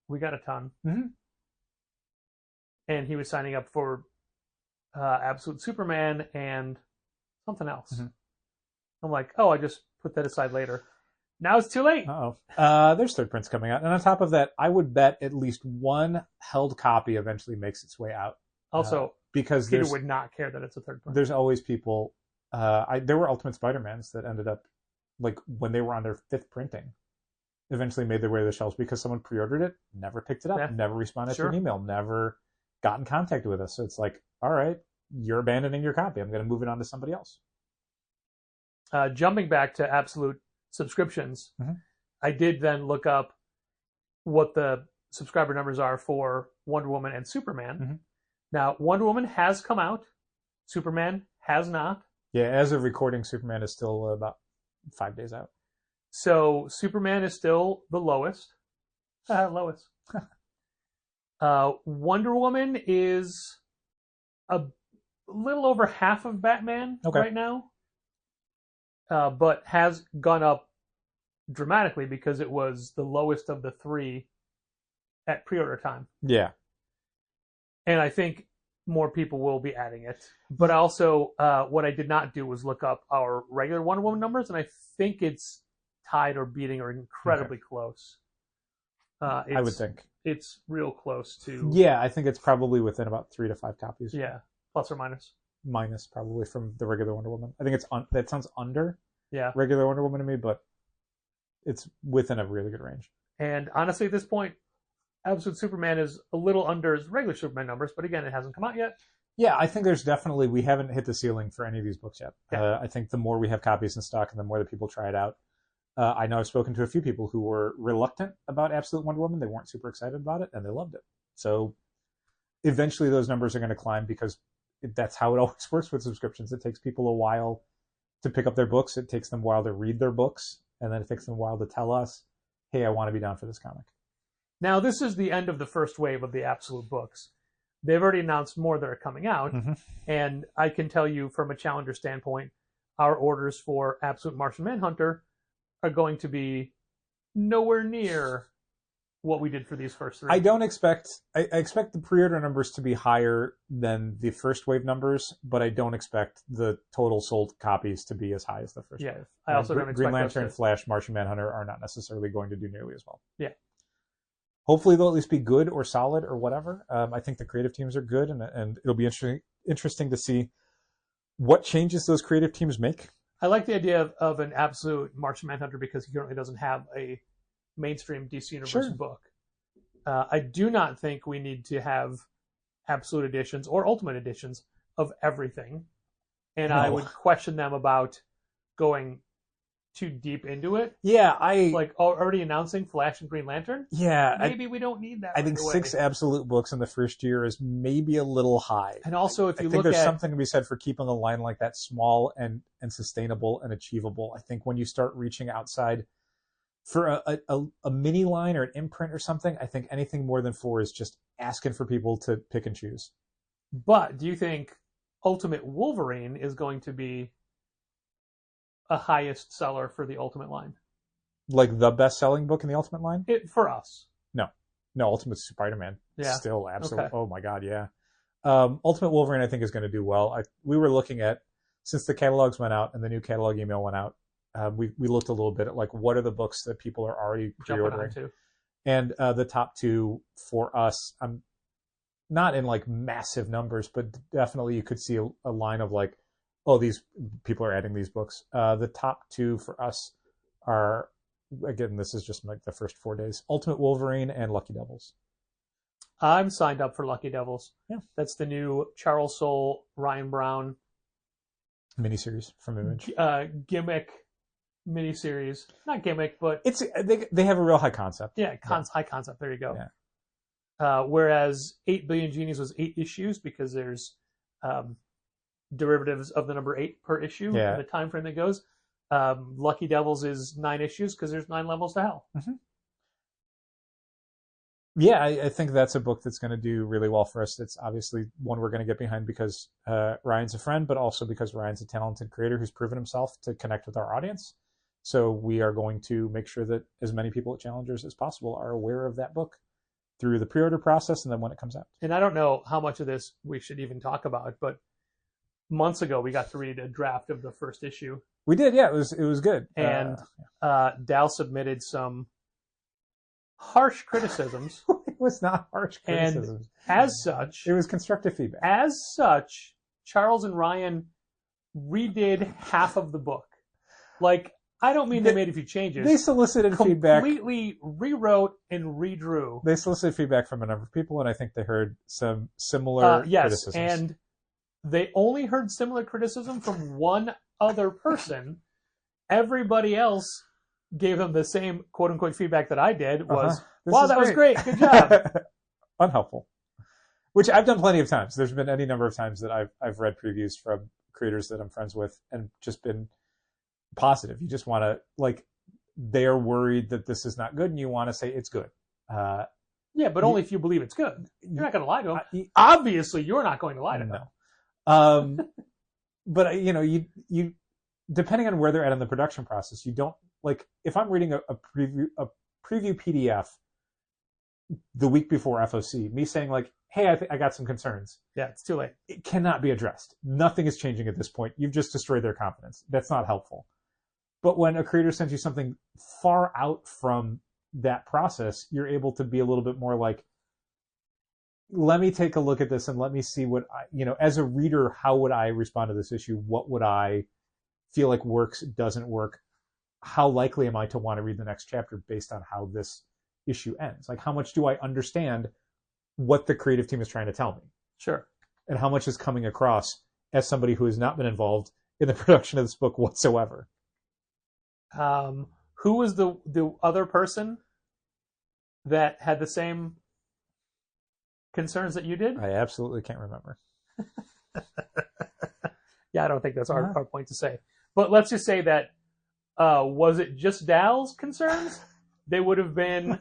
we got a ton. And he was signing up for Absolute Superman and something else. I'm like, oh, I just put that aside later. Now it's too late. There's third prints coming out. And on top of that, I would bet at least 1 held copy eventually makes its way out. Also, because Peter would not care that it's a third print. There's always people. There were Ultimate Spider-Mans that ended up, like, when they were on their 5th printing, eventually made their way to the shelves because someone pre-ordered it, never picked it up, never responded to an email, never got in contact with us. So it's like, all right, you're abandoning your copy. I'm going to move it on to somebody else. Jumping back to Absolute subscriptions, I did then look up what the subscriber numbers are for Wonder Woman and Superman. Now, Wonder Woman has come out. Superman has not. Yeah, as of recording, Superman is still about 5 days out. So Superman is still the lowest. Wonder Woman is a little over half of Batman right now, but has gone up dramatically because it was the lowest of the 3 at pre-order time. Yeah. And I think more people will be adding it. But also, what I did not do was look up our regular Wonder Woman numbers, and I think it's tied or beating or incredibly close. I would think. It's real close to... Yeah, I think it's probably within about 3 to 5 copies. Yeah, plus or minus. Minus probably from the regular Wonder Woman. I think it's that sounds under Yeah. regular Wonder Woman to me, but it's within a really good range. And honestly, at this point, Absolute Superman is a little under his regular Superman numbers, but again, it hasn't come out yet. Yeah, I think there's definitely, we haven't hit the ceiling for any of these books yet. Yeah. I think the more we have copies in stock and the more that people try it out. I know I've spoken to a few people who were reluctant about Absolute Wonder Woman. They weren't super excited about it, and they loved it. So eventually those numbers are going to climb because that's how it always works with subscriptions. It takes people a while to pick up their books. It takes them a while to read their books, and then it takes them a while to tell us, hey, I want to be down for this comic. Now, this is the end of the first wave of the Absolute books. They've already announced more that are coming out, and I can tell you from a Challenger standpoint, our orders for Absolute Martian Manhunter are going to be nowhere near what we did for these first 3. I don't expect... I expect the pre-order numbers to be higher than the first wave numbers, but I don't expect the total sold copies to be as high as the first wave. I also don't expect Green Lantern, those to... Flash, Martian Manhunter are not necessarily going to do nearly as well. Yeah. Hopefully they'll at least be good or solid or whatever. I think the creative teams are good, and it'll be interesting to see what changes those creative teams make. I like the idea of an Absolute Martian Manhunter because he currently doesn't have a mainstream DC Universe book. I do not think we need to have Absolute editions or Ultimate editions of everything. And I would question them about going too deep into it. Yeah, like already announcing Flash and Green Lantern. Yeah, maybe we don't need that. I think 6 Absolute books in the first year is maybe a little high. And also, if you I think look there's at something to be said for keeping a line like that small and sustainable and achievable. I think when you start reaching outside for a mini line or an imprint or something, I think anything more than 4 is just asking for people to pick and choose. But do you think Ultimate Wolverine is going to be a highest seller for the Ultimate line? Like the best-selling book in the Ultimate line? For us. No, Ultimate Spider-Man. Yeah. Still, absolutely. Okay. Oh my God, yeah. Ultimate Wolverine, I think, is going to do well. We were looking at, since the catalogs went out and the new catalog email went out, we looked a little bit at like what are the books that people are already pre-ordering. And the top 2 for us, I'm not in like massive numbers, but definitely you could see a line of like, oh, these people are adding these books. The top 2 for us are, again, this is just like the first 4 days, Ultimate Wolverine and Lucky Devils. I'm signed up for Lucky Devils. Yeah. That's the new Charles Soule, Ryan Brown miniseries from Image. Gimmick miniseries. Not gimmick, but it's they have a real high concept. Yeah, high concept. There you go. Yeah. Whereas 8 Billion Genies was 8 issues because there's derivatives of the number 8 per issue in the time frame that goes. Lucky Devils is 9 issues because there's 9 levels to hell. Mm-hmm. Yeah, I think that's a book that's going to do really well for us. It's obviously one we're going to get behind because Ryan's a friend, but also because Ryan's a talented creator who's proven himself to connect with our audience. So we are going to make sure that as many people at Challengers as possible are aware of that book through the pre-order process and then when it comes out. And I don't know how much of this we should even talk about, but months ago we got to read a draft of the first issue. We did, yeah. It was good. And Dal submitted some harsh criticisms. It was not harsh criticisms. And as such, it was constructive feedback. As such, Charles and Ryan redid half of the book. Like, I don't mean they made a few changes. They solicited feedback. Completely rewrote and redrew. They solicited feedback from a number of people, and I think they heard some similar criticisms. And they only heard similar criticism from one other person. Everybody else gave them the same quote-unquote feedback that I did was, wow, that was great. Good job. Unhelpful. Which I've done plenty of times. There's been any number of times that I've read previews from creators that I'm friends with and just been positive. You just want to, like, they're worried that this is not good and you want to say it's good. Yeah, but only if you believe it's good. You're not going to lie to them. Obviously, you're not going to lie to them. But, you depending on where they're at in the production process, you don't, like, if I'm reading a preview PDF the week before FOC, me saying like, hey, I got some concerns. Yeah, it's too late. It cannot be addressed. Nothing is changing at this point. You've just destroyed their confidence. That's not helpful. But when a creator sends you something far out from that process, you're able to be a little bit more like, let me take a look at this and let me see what as a reader, how would I respond to this issue? What would I feel like works, doesn't work? How likely am I to want to read the next chapter based on how this issue ends? Like, how much do I understand what the creative team is trying to tell me? Sure. And how much is coming across as somebody who has not been involved in the production of this book whatsoever? Who was the other person that had the same concerns that you did? I absolutely can't remember. Yeah, I don't think that's our point to say. But let's just say that, was it just Dal's concerns? They would have been,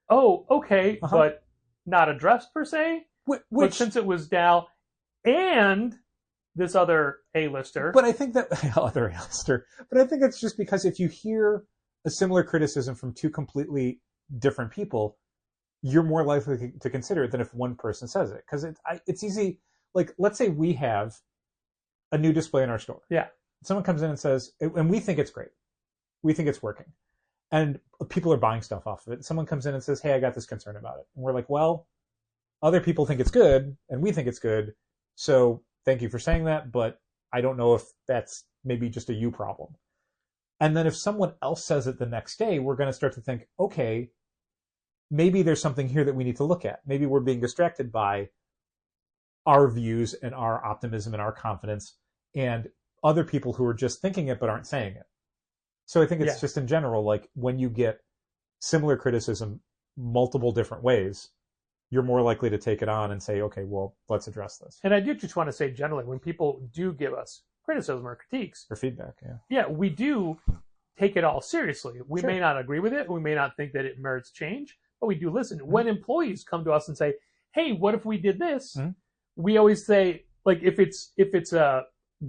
oh, okay, but not addressed per se. But since it was Dal and this other A-lister. But I think that other A-lister. But I think it's just because if you hear a similar criticism from two completely different people, you're more likely to consider it than if one person says it. Because it's easy. Like, let's say we have a new display in our store. Yeah. Someone comes in and says, and we think it's great. We think it's working. And people are buying stuff off of it. Someone comes in and says, hey, I got this concern about it. And we're like, well, other people think it's good, and we think it's good. So thank you for saying that, but I don't know if that's maybe just a you problem. And then if someone else says it the next day, we're going to start to think, okay, maybe there's something here that we need to look at. Maybe we're being distracted by our views and our optimism and our confidence and other people who are just thinking it but aren't saying it. So I think it's just in general, like when you get similar criticism multiple different ways, you're more likely to take it on and say, okay, well, let's address this. And I do just want to say generally, when people do give us criticism or critiques or feedback, yeah, we do take it all seriously. We may not agree with it. We may not think that it merits change, but we do listen. Mm-hmm. When employees come to us and say, hey, what if we did this? Mm-hmm. We always say, like, if it's a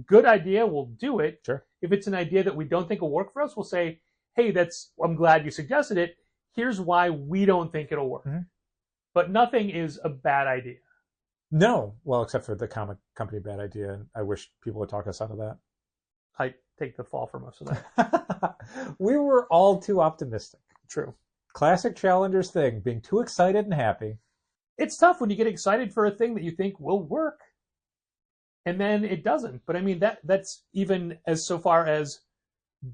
good idea, we'll do it. Sure. If it's an idea that we don't think will work for us, we'll say, hey, I'm glad you suggested it. Here's why we don't think it'll work. Mm-hmm. But nothing is a bad idea. No. Well, except for the comic company bad idea. And I wish people would talk us out of that. I take the fall for most of that. We were all too optimistic. True. Classic Challengers thing, being too excited and happy. It's tough when you get excited for a thing that you think will work, and then it doesn't. But I mean, that's even as so far as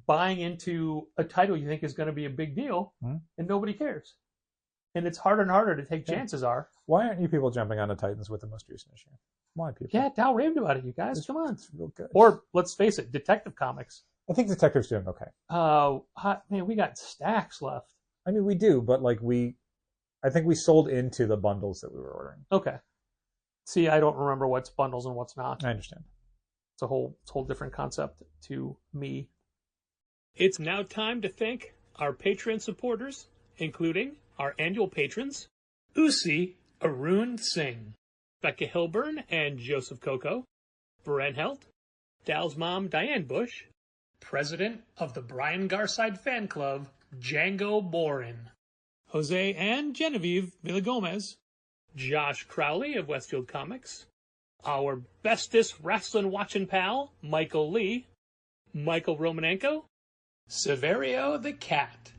buying into a title you think is going to be a big deal, and nobody cares. And it's harder and harder to take chances are. Why aren't you people jumping onto Titans with the most recent issue? Why, people? Yeah, Dal raved about it, you guys. Come on. It's real good. Or, let's face it, Detective Comics. I think Detective's doing okay. Man, we got stacks left. I mean, we do, but like I think we sold into the bundles that we were ordering. Okay. See, I don't remember what's bundles and what's not. I understand. It's a whole different concept to me. It's now time to thank our Patreon supporters, including our annual patrons, Usi Arun Singh, Becca Hilburn and Joseph Coco, Bren Helt, Dal's mom Diane Bush, President of the Brian Garside Fan Club, Django Borin, Jose and Genevieve Villagomez, Josh Crowley of Westfield Comics, our bestest wrestling watching pal, Michael Lee, Michael Romanenko, Severio the Cat,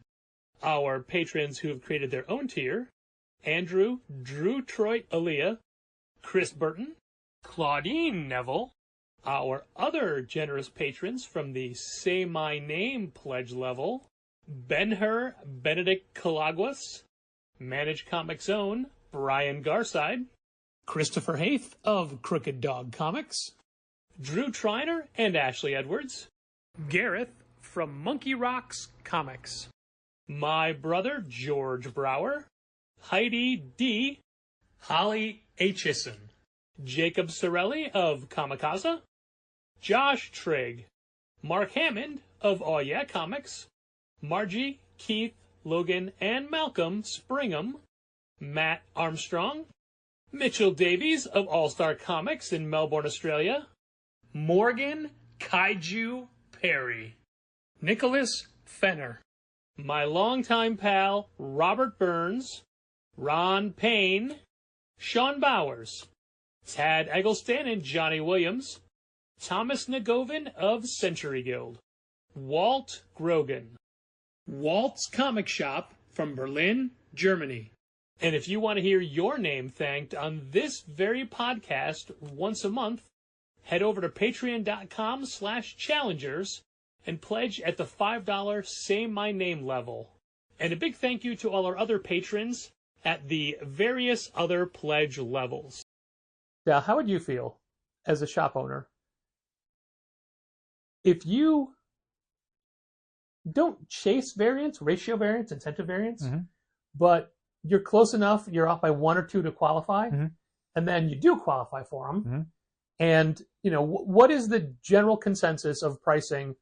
our patrons who have created their own tier, Andrew, Drew Troy Aaliyah, Chris Burton, Claudine Neville, our other generous patrons from the Say My Name pledge level, Ben-Hur Benedict Calaguas, Managed Comics Own, Brian Garside, Christopher Haith of Crooked Dog Comics, Drew Triner and Ashley Edwards, Gareth from Monkey Rocks Comics, my brother George Brower, Heidi D., Holly Aitchison, Jacob Sorelli of Kamikaze, Josh Trigg, Mark Hammond of Aw Yeah Comics, Margie, Keith, Logan, and Malcolm Springham, Matt Armstrong, Mitchell Davies of All-Star Comics in Melbourne, Australia, Morgan Kaiju Perry, Nicholas Fenner, my longtime pal Robert Burns, Ron Payne, Sean Bowers, Tad Eggleston and Johnny Williams, Thomas Nagovin of Century Guild, Walt Grogan. Walt's Comic Shop from Berlin, Germany. And if you want to hear your name thanked on this very podcast once a month, head over to patreon.com/challengers and pledge at the $5 Say My Name level. And a big thank you to all our other patrons at the various other pledge levels. Now, how would you feel as a shop owner if you don't chase variance, ratio variance, incentive variance, but you're close enough, you're off by 1 or 2 to qualify, and then you do qualify for them, and what is the general consensus of pricing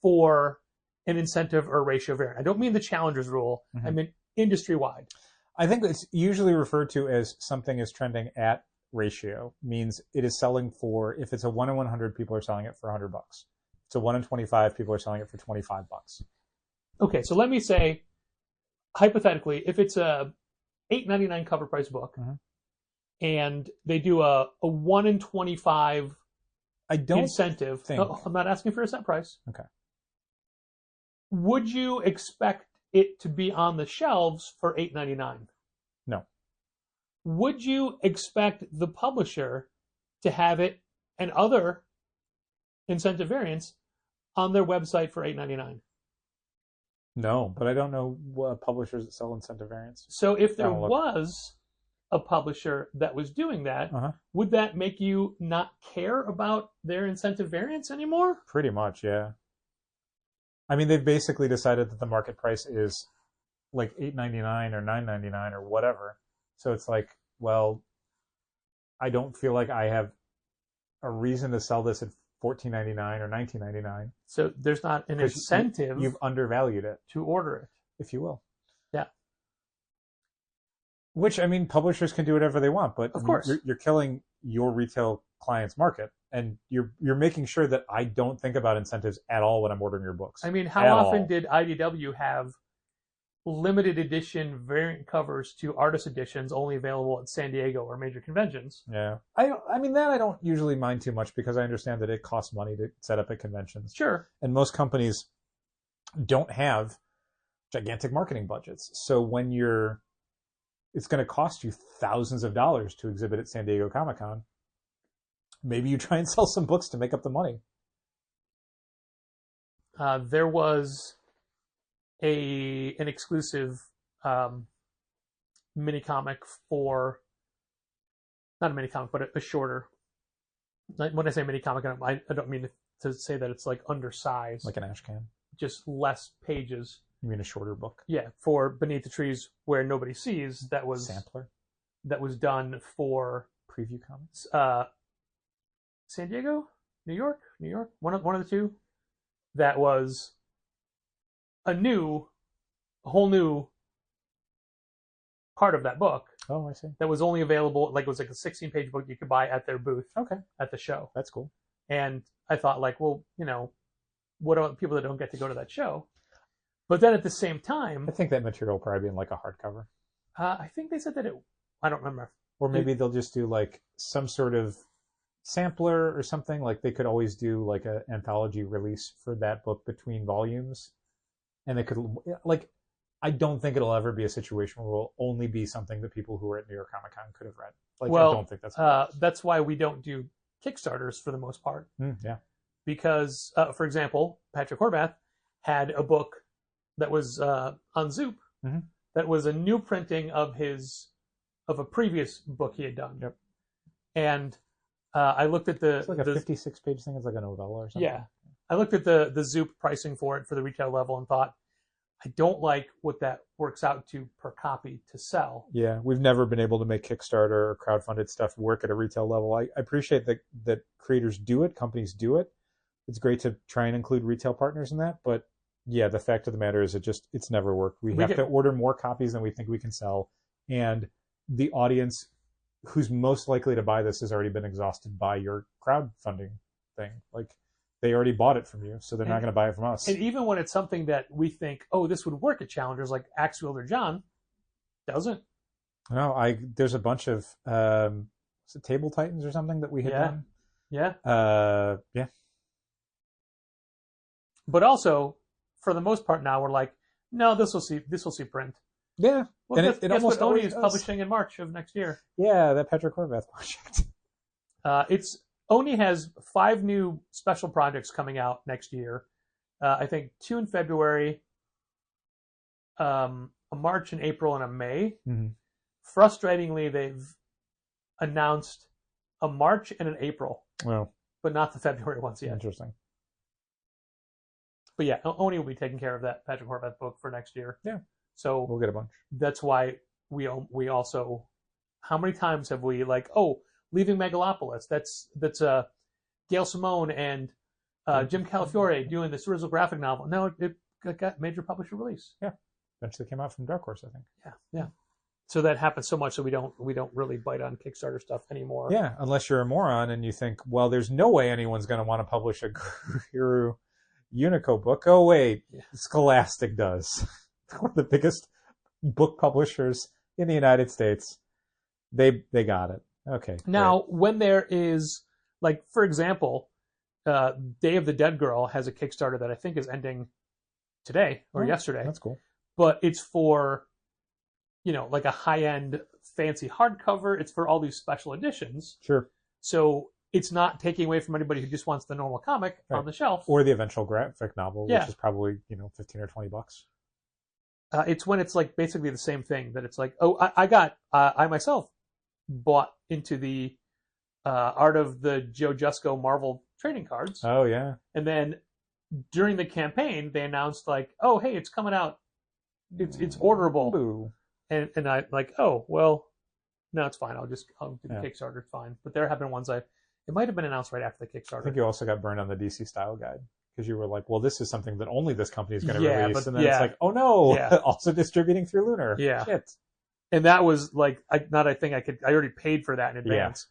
for an incentive or ratio variant? I don't mean the challengers rule, I mean industry-wide. I think it's usually referred to as something is trending at ratio, means it is selling for, if it's a 1 in 100, people are selling it for $100. If it's a 1 in 25, people are selling it for $25. Okay, so let me say, hypothetically, if it's a $8.99 cover price book, and they do a 1 in 25 incentive, I'm not asking for a set price. Okay. Would you expect it to be on the shelves for $8.99? No. Would you expect the publisher to have it and other incentive variants on their website for $8.99? No, but I don't know what publishers that sell incentive variants. So if there was a publisher that was doing that, would that make you not care about their incentive variants anymore? Pretty much, yeah. I mean, they've basically decided that the market price is like $8.99 or $9.99 or whatever. So it's like, well, I don't feel like I have a reason to sell this at $14.99 or $19.99. So there's not an incentive. You've undervalued it. To order it. If you will. Yeah. Which, I mean, publishers can do whatever they want, but of course, you're killing your retail client's market, and you're making sure that I don't think about incentives at all when I'm ordering your books. I mean, how often did IDW have limited edition variant covers to artist editions only available at San Diego or major conventions? Yeah. I mean, that I don't usually mind too much because I understand that it costs money to set up at conventions. Sure. And most companies don't have gigantic marketing budgets. So when it's going to cost you thousands of dollars to exhibit at San Diego Comic-Con, maybe you try and sell some books to make up the money. There was an exclusive mini comic for, not a mini comic, but a shorter. When I say mini comic, I don't mean to say that it's like undersized, like an ash can, just less pages. You mean a shorter book? Yeah, for Beneath the Trees Where Nobody Sees. That was sampler. That was done for Preview Comics. San Diego, New York, one of the two. That was a whole new part of that book. Oh, I see. That was only available, like it was like a 16-page book you could buy at their booth. Okay. At the show. That's cool. And I thought, like, well, what about people that don't get to go to that show? But then at the same time, I think that material will probably be in like a hardcover. I think they said that I don't remember. Or maybe they'll just do like some sort of sampler or something. Like they could always do like an anthology release for that book between volumes. And they could, like, I don't think it'll ever be a situation where it will only be something that people who are at New York Comic Con could have read. Like, well, I don't think that's why we don't do Kickstarters for the most part. Yeah. Because, for example, Patrick Horvath had a book that was on Zoop that was a new printing of a previous book he had done. Yep. And I looked at it's like a 56-page thing. It's like a novella or something. Yeah. I looked at the Zoop pricing for it for the retail level and thought, I don't like what that works out to per copy to sell. Yeah, we've never been able to make Kickstarter or crowdfunded stuff work at a retail level. I appreciate that creators do it, companies do it. It's great to try and include retail partners in that, but yeah, the fact of the matter is it's never worked. We have to order more copies than we think we can sell, and the audience who's most likely to buy this has already been exhausted by your crowdfunding thing. Like, they already bought it from you, so they're not going to buy it from us. And even when it's something that we think, oh, this would work at Challengers, like Axe Wielder John, doesn't. No, there's a bunch of is it Table Titans or something that we had done? Yeah. Yeah. But also, for the most part now, we're like, no, this will see print. Yeah. Well, And guess it almost what Oni always is does. publishing in March of next year. Yeah, that Patrick Horvath project. Oni has 5 new special projects coming out next year. I think 2 in February, a March and April, and a May. Mm-hmm. Frustratingly, they've announced a March and an April, Well, but not the February ones yet. interesting. But yeah, Oni will be taking care of that Patrick Horvath book for next year. Yeah. So We'll get a bunch. that's why we also, how many times have we like, Leaving Megalopolis? That's Gail Simone and Jim Calafiore doing this original graphic novel. No, it got major publisher release. Eventually came out from Dark Horse, I think. Yeah. So that happens so much that we don't really bite on Kickstarter stuff anymore. Yeah, unless you're a moron and you think, well, there's no way anyone's going to want to publish a Guru Unico book. Oh, wait, Scholastic does. One of the biggest book publishers in the United States. They got it. Okay. Now, when there is, like, for example, Day of the Dead Girl has a Kickstarter that I think is ending today or yesterday. That's cool. But it's for, like a high-end fancy hardcover. It's for all these special editions. Sure. So it's not taking away from anybody who just wants the normal comic on the shelf. Or the eventual graphic novel, Yeah. which is probably, 15 or 20 bucks. It's when it's like basically the same thing that it's like, I myself bought into the Art of the Joe Jusko Marvel trading cards. Oh, yeah. And then during the campaign, they announced like, oh, hey, it's coming out. It's orderable. Boo. And I like, oh, well, no, it's fine. I'll do the Yeah. Kickstarter. It's fine. But there have been ones it might have been announced right after the Kickstarter. I think you also got burned on the DC style guide because you were like, well, this is something that only this company is going to Yeah, release. but And then yeah. it's like, oh, no, Yeah. also distributing through Lunar. Yeah. Shit. And that was like, I already paid for that in advance.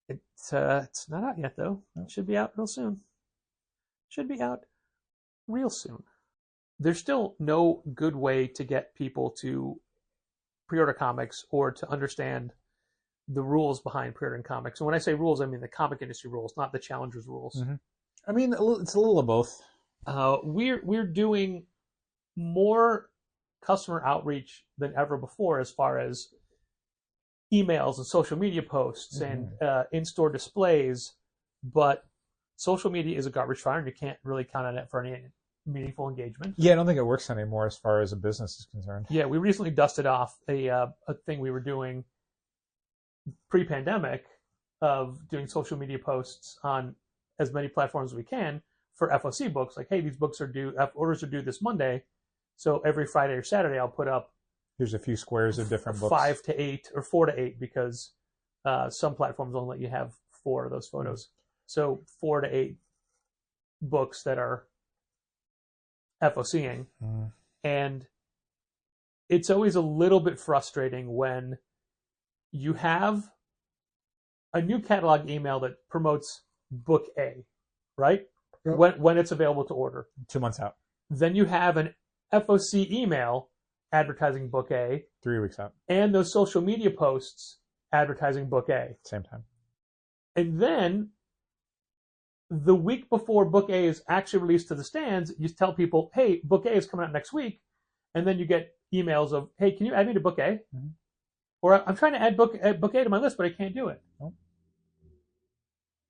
It's not out yet though. It should be out real soon. There's still no good way to get people to pre-order comics or to understand the rules behind pre-ordering comics. And when I say rules, I mean the comic industry rules, not the challengers rules. Mm-hmm. I mean, it's a little of both. We're doing more customer outreach than ever before as far as emails and social media posts and in-store displays, but social media is a garbage fire and you can't really count on it for any meaningful engagement. Yeah, I don't think it works anymore as far as a business is concerned. Yeah, we recently dusted off a thing we were doing pre-pandemic of doing social media posts on as many platforms as we can for FOC books. Like, hey, these books are due, orders are due this Monday. So every Friday or Saturday, I'll put up Here's a few squares of different books. 5 to 8 or 4 to 8 because some platforms only let you have 4 of those photos. So 4 to 8 books that are FOCing. And it's always a little bit frustrating when you have a new catalog email that promotes book A, right? Yep. When it's available to order. 2 months out. Then you have an FOC email advertising book A 3 weeks out. and those social media posts advertising book A. Same time. And then the week before book A is actually released to the stands, you tell people, hey, book A is coming out next week. And then you get emails of, hey, can you add me to book A? Mm-hmm. Or I'm trying to add book A to my list, but I can't do it. Nope.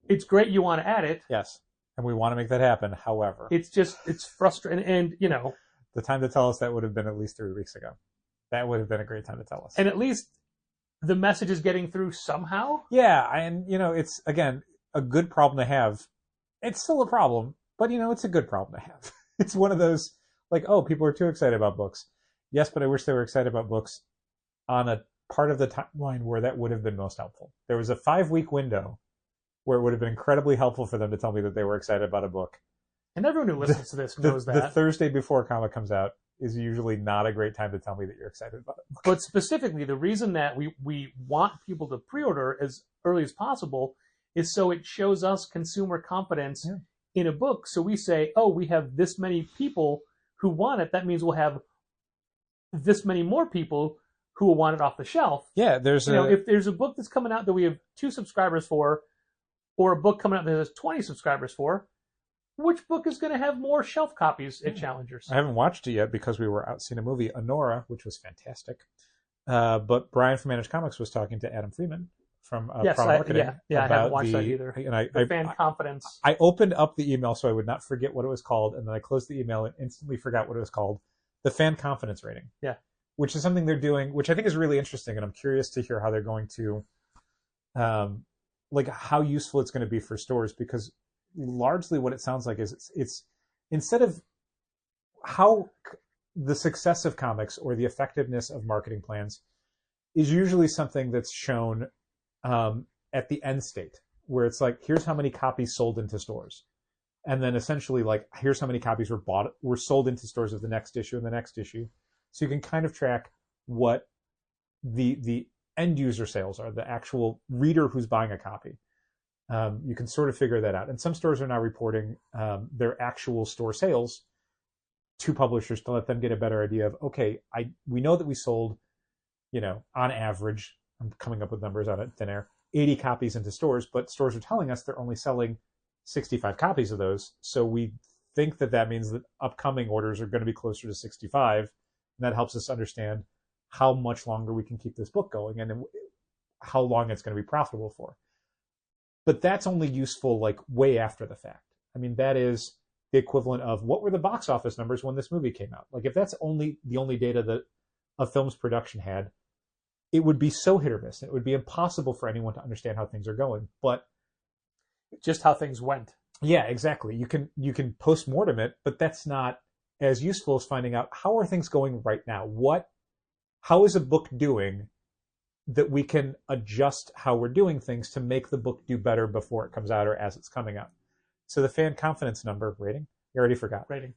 It's great you want to add it. Yes. And we want to make that happen. However, It's frustrating. And, the time to tell us that would have been at least 3 weeks ago. That would have been a great time to tell us. and at least the message is getting through somehow. Yeah, and it's again a good problem to have. It's still a problem, but it's a good problem to have. It's one of those like, oh, people are too excited about books. Yes, but I wish they were excited about books on a part of the timeline where that would have been most helpful. There was a 5-week window where it would have been incredibly helpful for them to tell me that they were excited about a book. And everyone who listens to this knows The that. Thursday before a comic comes out is usually not a great time to tell me that you're excited about it. But specifically, the reason that we want people to pre-order as early as possible is so it shows us consumer confidence in a book. So we say, oh, we have this many people who want it. That means we'll have this many more people who will want it off the shelf. Yeah, there's if there's a book that's coming out that we have 2 subscribers for, or a book coming out that has 20 subscribers for, which book is going to have more shelf copies at Challengers? I haven't watched it yet because we were out seeing a movie, Honora, which was fantastic. But Brian from Managed Comics was talking to Adam Freeman from Yes, Prana Marketing. I haven't watched that either. And The fan confidence. I opened up the email so I would not forget what it was called, and then I closed the email and instantly forgot what it was called. The fan confidence rating. Yeah. Which is something they're doing, which I think is really interesting, and I'm curious to hear how they're going to, like how useful it's going to be for stores, because largely what it sounds like is it's instead of how the success of comics or the effectiveness of marketing plans is usually something that's shown at the end state, where it's like, here's how many copies sold into stores. And then essentially like, here's how many copies were sold into stores of the next issue and the next issue. So you can kind of track what the end user sales are, the actual reader who's buying a copy. You can sort of figure that out. And some stores are now reporting their actual store sales to publishers to let them get a better idea of, okay, we know that we sold, on average, I'm coming up with numbers out of thin air, 80 copies into stores, but stores are telling us they're only selling 65 copies of those. So we think that means that upcoming orders are going to be closer to 65. And that helps us understand how much longer we can keep this book going and how long it's going to be profitable for. But that's only useful like way after the fact. I mean, that is the equivalent of what were the box office numbers when this movie came out? Like if that's the only data that a film's production had, it would be so hit or miss. It would be impossible for anyone to understand how things are going. But just how things went. Yeah, exactly. You can post-mortem it, but that's not as useful as finding out how are things going right now. How is a book doing that we can adjust how we're doing things to make the book do better before it comes out or as it's coming out. So the fan confidence number rating, you already forgot. Rating.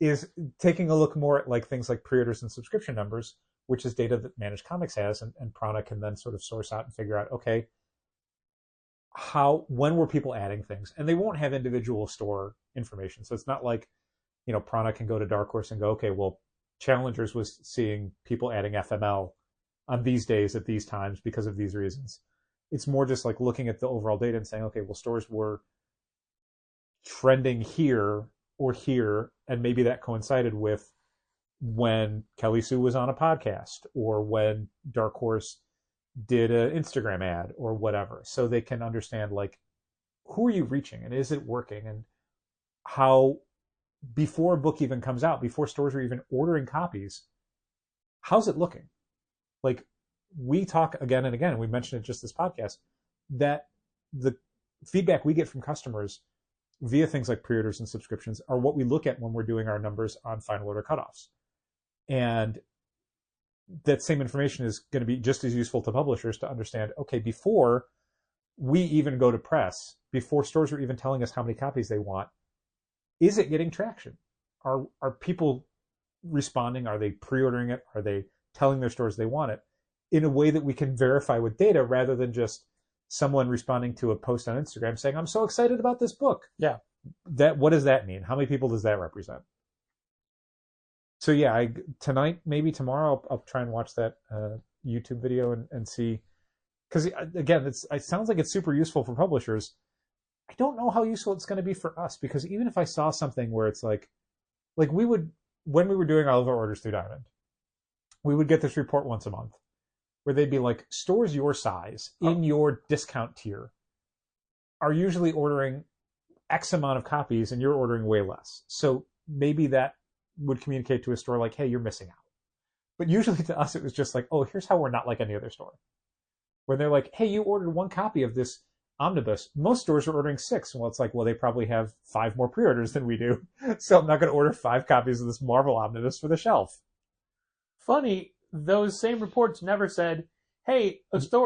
Is taking a look more at like things like pre-orders and subscription numbers, which is data that Managed Comics has, and Prana can then sort of source out and figure out, okay, when were people adding things? And they won't have individual store information. So it's not like, Prana can go to Dark Horse and go, okay, well, Challengers was seeing people adding FML on these days at these times because of these reasons. It's more just like looking at the overall data and saying, okay, well, stores were trending here or here, and maybe that coincided with when Kelly Sue was on a podcast or when Dark Horse did an Instagram ad or whatever, so they can understand like who are you reaching and is it working, and how before a book even comes out, before stores are even ordering copies, how's it looking? Like we talk again and again, we mentioned it just this podcast, that the feedback we get from customers via things like pre-orders and subscriptions are what we look at when we're doing our numbers on final order cutoffs. And that same information is going to be just as useful to publishers to understand, okay, before we even go to press, before stores are even telling us how many copies they want, is it getting traction? Are people responding? Are they pre-ordering it? Are they telling their stores they want it in a way that we can verify with data rather than just someone responding to a post on Instagram saying, I'm so excited about this book. Yeah. What does that mean? How many people does that represent? So yeah, tonight, maybe tomorrow, I'll try and watch that YouTube video and see. Because again, it sounds like it's super useful for publishers. I don't know how useful it's going to be for us, because even if I saw something where it's like we would, when we were doing all of our orders through Diamond, we would get this report once a month where they'd be like, stores your size in your discount tier are usually ordering X amount of copies and you're ordering way less. So maybe that would communicate to a store like, hey, you're missing out. But usually to us, it was just like, oh, here's how we're not like any other store. Where they're like, hey, you ordered one copy of this omnibus. Most stores are ordering 6. Well, it's like, well, they probably have 5 more pre-orders than we do. So I'm not going to order 5 copies of this Marvel omnibus for the shelf. Funny, those same reports never said, hey,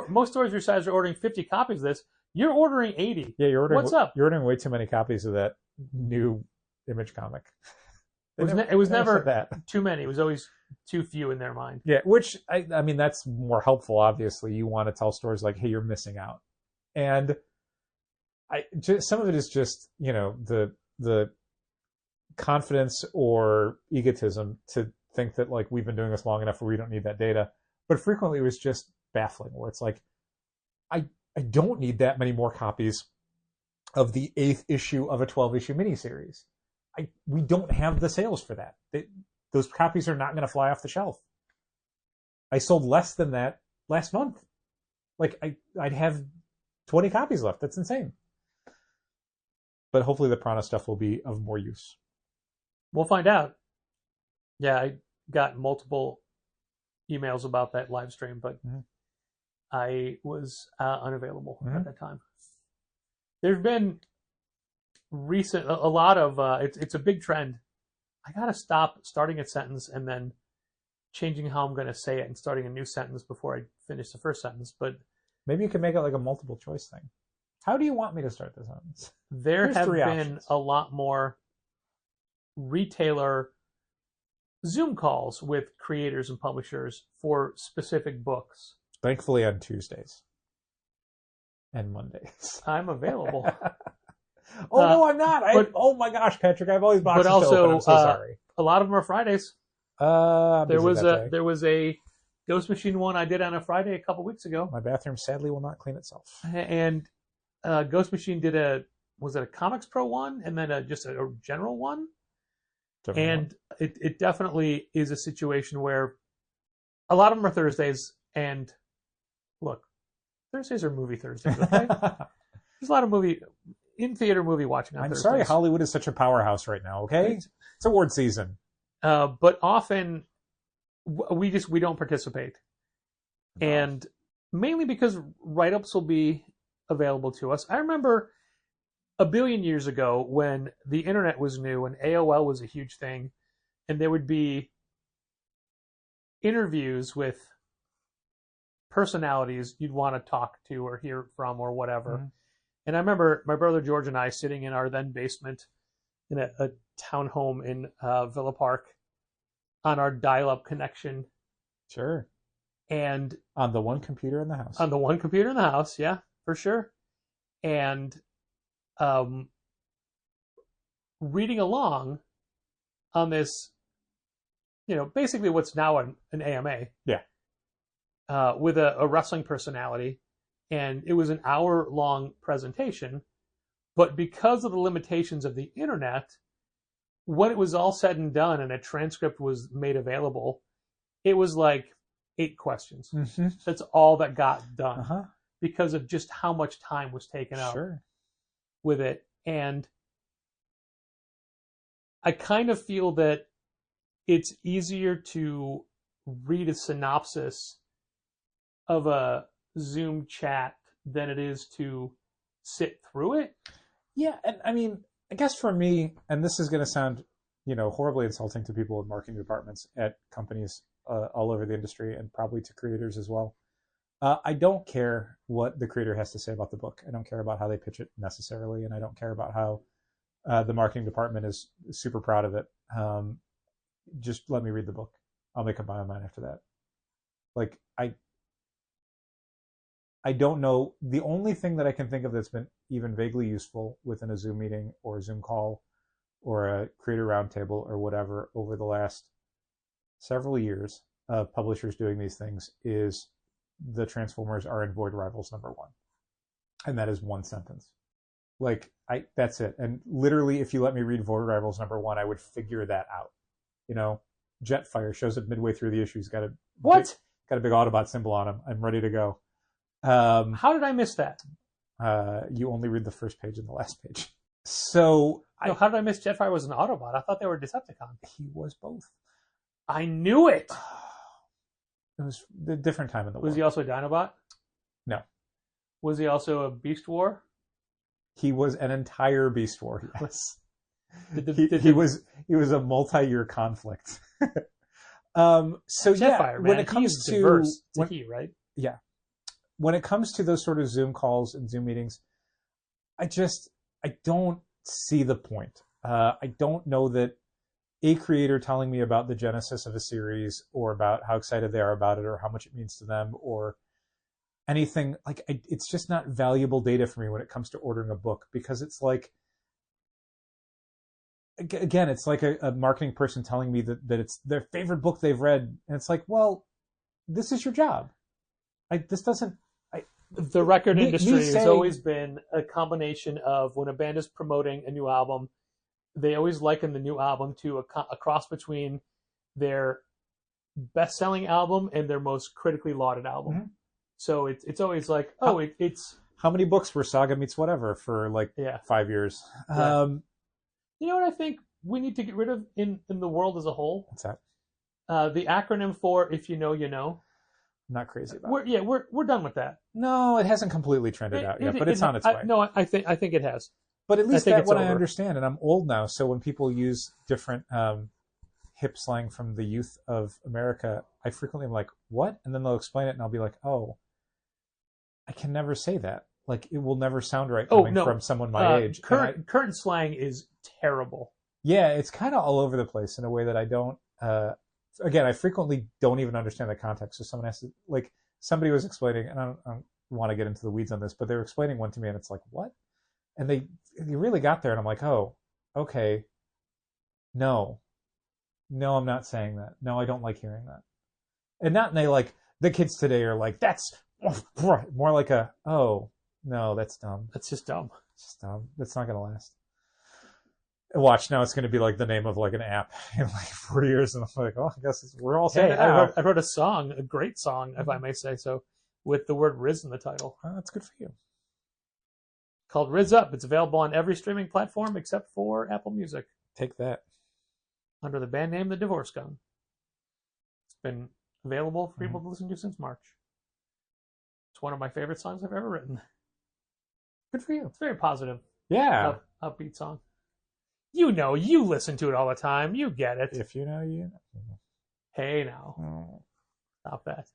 most stores your size are ordering 50 copies of this. You're ordering 80. Yeah, you're ordering. What's up? You're ordering way too many copies of that new Image comic. It was never that. Too many. It was always too few in their mind. Yeah, which I mean, that's more helpful. Obviously, you want to tell stores like, hey, you're missing out. And some of it is just, the confidence or egotism to think that like we've been doing this long enough where we don't need that data. But frequently it was just baffling, where it's like, I don't need that many more copies of the 8th issue of a 12-issue miniseries. We don't have the sales for that. Those copies are not going to fly off the shelf. I sold less than that last month. Like, I'd have 20 copies left. That's insane. But hopefully the Prana stuff will be of more use. We'll find out. Yeah, I got multiple emails about that live stream, but I was unavailable at that time. There's been a lot of it's a big trend. I gotta stop starting a sentence and then changing how I'm going to say it and starting a new sentence before I finish the first sentence. But maybe you could make it like a multiple choice thing. How do you want me to start the sentence? There have been a lot more retailer Zoom calls with creators and publishers for specific books. Thankfully on Tuesdays and Mondays. I'm available. No, I'm not. Oh my gosh, Patrick, I've always boxed but also, open. I'm so sorry. A lot of them are Fridays. There was a Ghost Machine one I did on a Friday a couple weeks ago. My bathroom sadly will not clean itself. And Ghost Machine did a Comics Pro one and then just a general one. And it definitely is a situation where a lot of them are Thursdays. And look, Thursdays are movie Thursdays. Okay? There's a lot of in-theater movie watching on Thursdays. Sorry, Hollywood is such a powerhouse right now, okay? Right. It's award season. But often we don't participate. No. And mainly because write-ups will be available to us. I remember a billion years ago when the internet was new and AOL was a huge thing, and there would be interviews with personalities you'd want to talk to or hear from or whatever. Mm-hmm. And I remember my brother George and I sitting in our then basement in a townhome in Villa Park on our dial-up connection. Sure. And on the one computer in the house. On the one computer in the house, yeah, for sure. And reading along on this, basically what's now an AMA. Yeah. With a wrestling personality. And it was an hour-long presentation. But because of the limitations of the internet, when it was all said and done and a transcript was made available, it was like 8 questions. Mm-hmm. That's all that got done because of just how much time was taken up with it. And I kind of feel that it's easier to read a synopsis of a Zoom chat than it is to sit through it. Yeah, and I mean, I guess for me, and this is going to sound, horribly insulting to people in marketing departments at companies all over the industry and probably to creators as well. I don't care what the creator has to say about the book. I don't care about how they pitch it necessarily, and I don't care about how the marketing department is super proud of it. Just let me read the book. I'll make up my own mind after that. Like, I don't know. The only thing that I can think of that's been even vaguely useful within a Zoom meeting or a Zoom call or a creator roundtable or whatever over the last several years of publishers doing these things is the Transformers are in Void Rivals #1. And that is one sentence. Like, that's it. And literally, if you let me read Void Rivals #1, I would figure that out. Jetfire shows up midway through the issue. He's got a big Autobot symbol on him. I'm ready to go. How did I miss that? You only read the first page and the last page. So how did I miss Jetfire was an Autobot? I thought they were Decepticon. He was both. I knew it. It was a different time in the war. Was he also a Dinobot? No. Was he also a Beast War? He was an entire Beast War. Yes. He was a multi-year conflict. So Jetfire, when it comes to diverse, right? Yeah. When it comes to those sort of Zoom calls and Zoom meetings, I don't see the point. I don't know that a creator telling me about the genesis of a series or about how excited they are about it or how much it means to them or anything, it's just not valuable data for me when it comes to ordering a book, because it's like, again, it's like a marketing person telling me that it's their favorite book they've read. And it's like, well, this is your job. The record Me industry has saying- always been a combination of when a band is promoting a new album, they always liken the new album to a cross between their best-selling album and their most critically lauded album. Mhm. So it's always like, oh, it's How many books were Saga Meets Whatever for like yeah. 5 years? Yeah. You know what I think we need to get rid of in the world as a whole? What's that? The acronym for "If You Know, You Know." I'm not crazy about it. We're done with that. No, it hasn't completely trended out yet, but it's on its way. No, I think it has. But at least think that it's what I over. understand, and I'm old now, so when people use different hip slang from the youth of America, I frequently am like, what? And then they'll explain it, and I'll be like, oh, I can never say that. Like, it will never sound right Oh, coming no. from someone my age. And Current slang is terrible. yeah, it's kind of all over the place in a way that I don't. Again, I frequently don't even understand the context. So someone has to, like, somebody was explaining, and I don't want to get into the weeds on this, but they were explaining one to me, and it's like, what? And they really got there, and I'm like, oh, okay, no, I'm not saying that. No, I don't like hearing that. And they like, the kids today are like, that's more like a, oh, no, that's dumb. That's just dumb. It's just dumb. That's not going to last. Watch, now it's going to be like the name of like an app in like 4 years, and I'm like, oh, I guess we're all saying Hey, it now. I wrote a song, a great song, if I may say so, with the word Riz in the title, Oh, that's good for you. called Riz Up. It's available on every streaming platform except for Apple Music, Take that. under the band name The Divorce Gun. It's been available for Mm-hmm. people to listen to since March. It's one of my favorite songs I've ever written. Good for you. It's very positive, Yeah. upbeat song. You know, you listen to it all the time. You get it. If you know, you Hey, now. know. Stop that.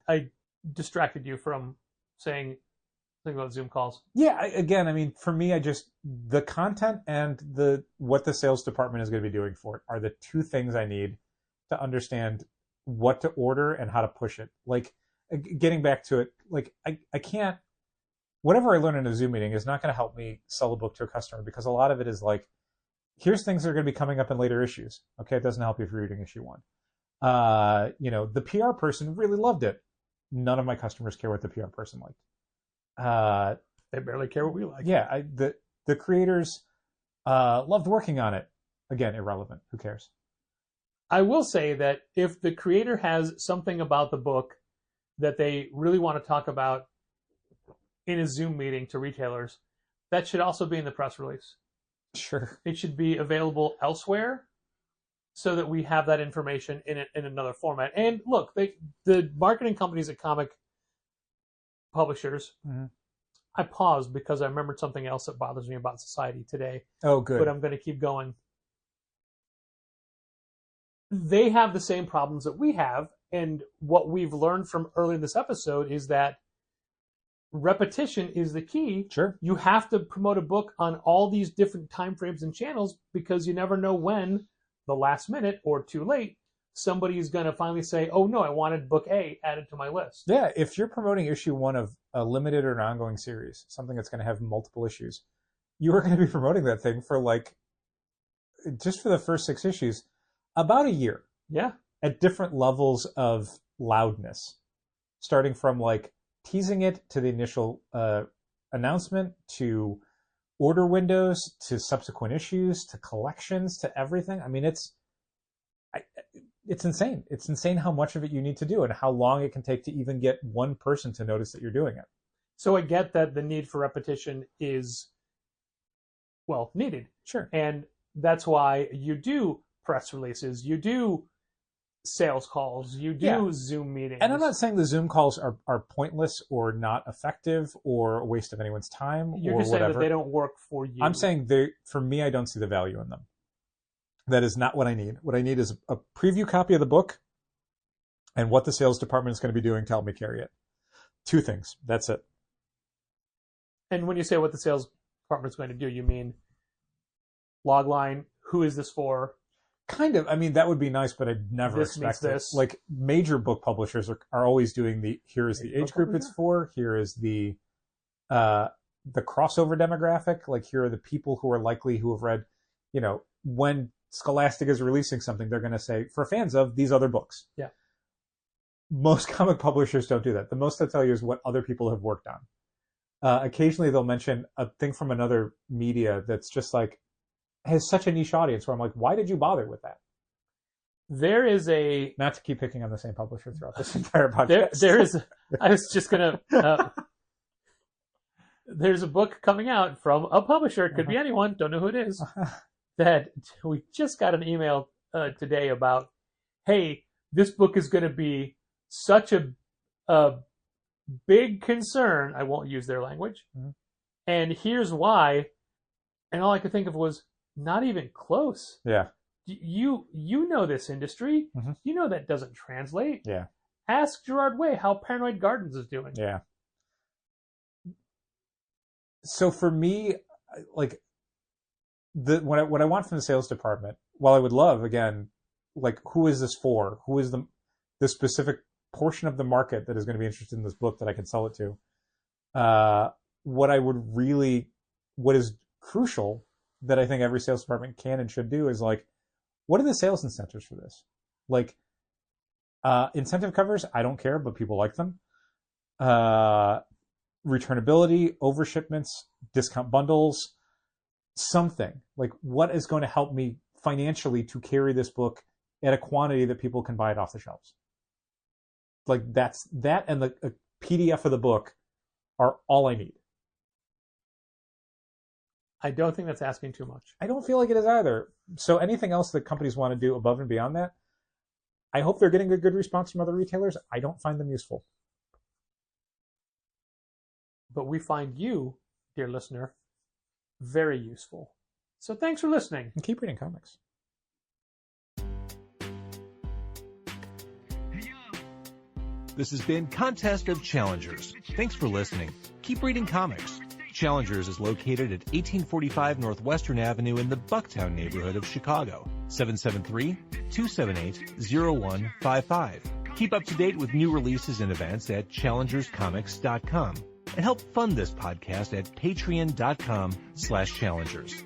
I distracted you from saying something about Zoom calls. Yeah, again, I mean, for me, the content and what the sales department is going to be doing for it are the two things I need to understand what to order and how to push it. Like, getting back to it, like, I can't, whatever I learn in a Zoom meeting is not going to help me sell a book to a customer, because a lot of it is like, here's things that are going to be coming up in later issues. Okay, it doesn't help you if you're reading issue 1. The PR person really loved it. None of my customers care what the PR person liked. They barely care what we like. Yeah, the creators loved working on it. Again, irrelevant. Who cares? I will say that if the creator has something about the book that they really want to talk about in a Zoom meeting to retailers, that should also be in the press release. Sure. It should be available elsewhere so that we have that information in another format. And look, the marketing companies at comic publishers, Mhm. I paused because I remembered something else that bothers me about society today, Oh, good. but I'm going to keep going. They have the same problems that we have, and what we've learned from early in this episode is that repetition is the key. Sure. You have to promote a book on all these different time frames and channels, because you never know when, the last minute or too late, somebody is going to finally say, oh no, I wanted book A added to my list. Yeah, if you're promoting issue 1 of a limited or an ongoing series, something that's going to have multiple issues, you are going to be promoting that thing for like, just for the first 6 issues, about a year Yeah. at different levels of loudness, starting from like teasing it to the initial announcement, to order windows, to subsequent issues, to collections, to everything. I mean, it's insane. It's insane how much of it you need to do and how long it can take to even get one person to notice that you're doing it. So I get that the need for repetition is, well, needed. Sure. And that's why you do press releases, you do sales calls, you do Yeah. Zoom meetings. And I'm not saying the Zoom calls are pointless or not effective or a waste of anyone's time You're or just saying whatever. that they don't work for you. I'm saying for me, I don't see the value in them. That is not what I need. What I need is a preview copy of the book and what the sales department is going to be doing to help me carry it. 2 things. That's it. And when you say what the sales department is going to do, you mean logline, who is this for? Kind of. I mean, that would be nice, but I'd never This means expect it. this. Like, major book publishers are always doing here is the Major age book group it's for, here is the crossover demographic, like here are the people who are likely who have read, when Scholastic is releasing something, they're going to say, for fans of these other books. Yeah. most comic publishers don't do that. The most they'll tell you is what other people have worked on. Occasionally they'll mention a thing from another media that's just like, has such a niche audience where I'm like, why did you bother with that? There is a... Not to keep picking on the same publisher throughout this entire podcast. There is... I was just going to... there's a book coming out from a publisher. It could be anyone. Don't know who it is. That we just got an email today about, hey, this book is going to be such a big concern. I won't use their language. Mm-hmm. And here's why. And all I could think of was not even close. Yeah. You know this industry. Mm-hmm. You know that doesn't translate. Yeah. Ask Gerard Way how Paranoid Gardens is doing. Yeah. So for me, like, what I want from the sales department, while I would love, again, like, who is this for? Who is the specific portion of the market that is going to be interested in this book that I can sell it to? What is crucial that I think every sales department can and should do is, like, what are the sales incentives for this? Like, incentive covers, I don't care, but people like them. Returnability, overshipments, discount bundles, something. Like, what is going to help me financially to carry this book at a quantity that people can buy it off the shelves? Like, that and a PDF of the book are all I need. I don't think that's asking too much. I don't feel like it is either. So anything else that companies want to do above and beyond that, I hope they're getting a good response from other retailers. I don't find them useful. But we find you, dear listener, very useful. So thanks for listening. And keep reading comics. This has been Contest of Challengers. Thanks for listening. Keep reading comics. Challengers is located at 1845 Northwestern Avenue in the Bucktown neighborhood of Chicago. 773-278-0155. Keep up to date with new releases and events at challengerscomics.com. And help fund this podcast at patreon.com/challengers.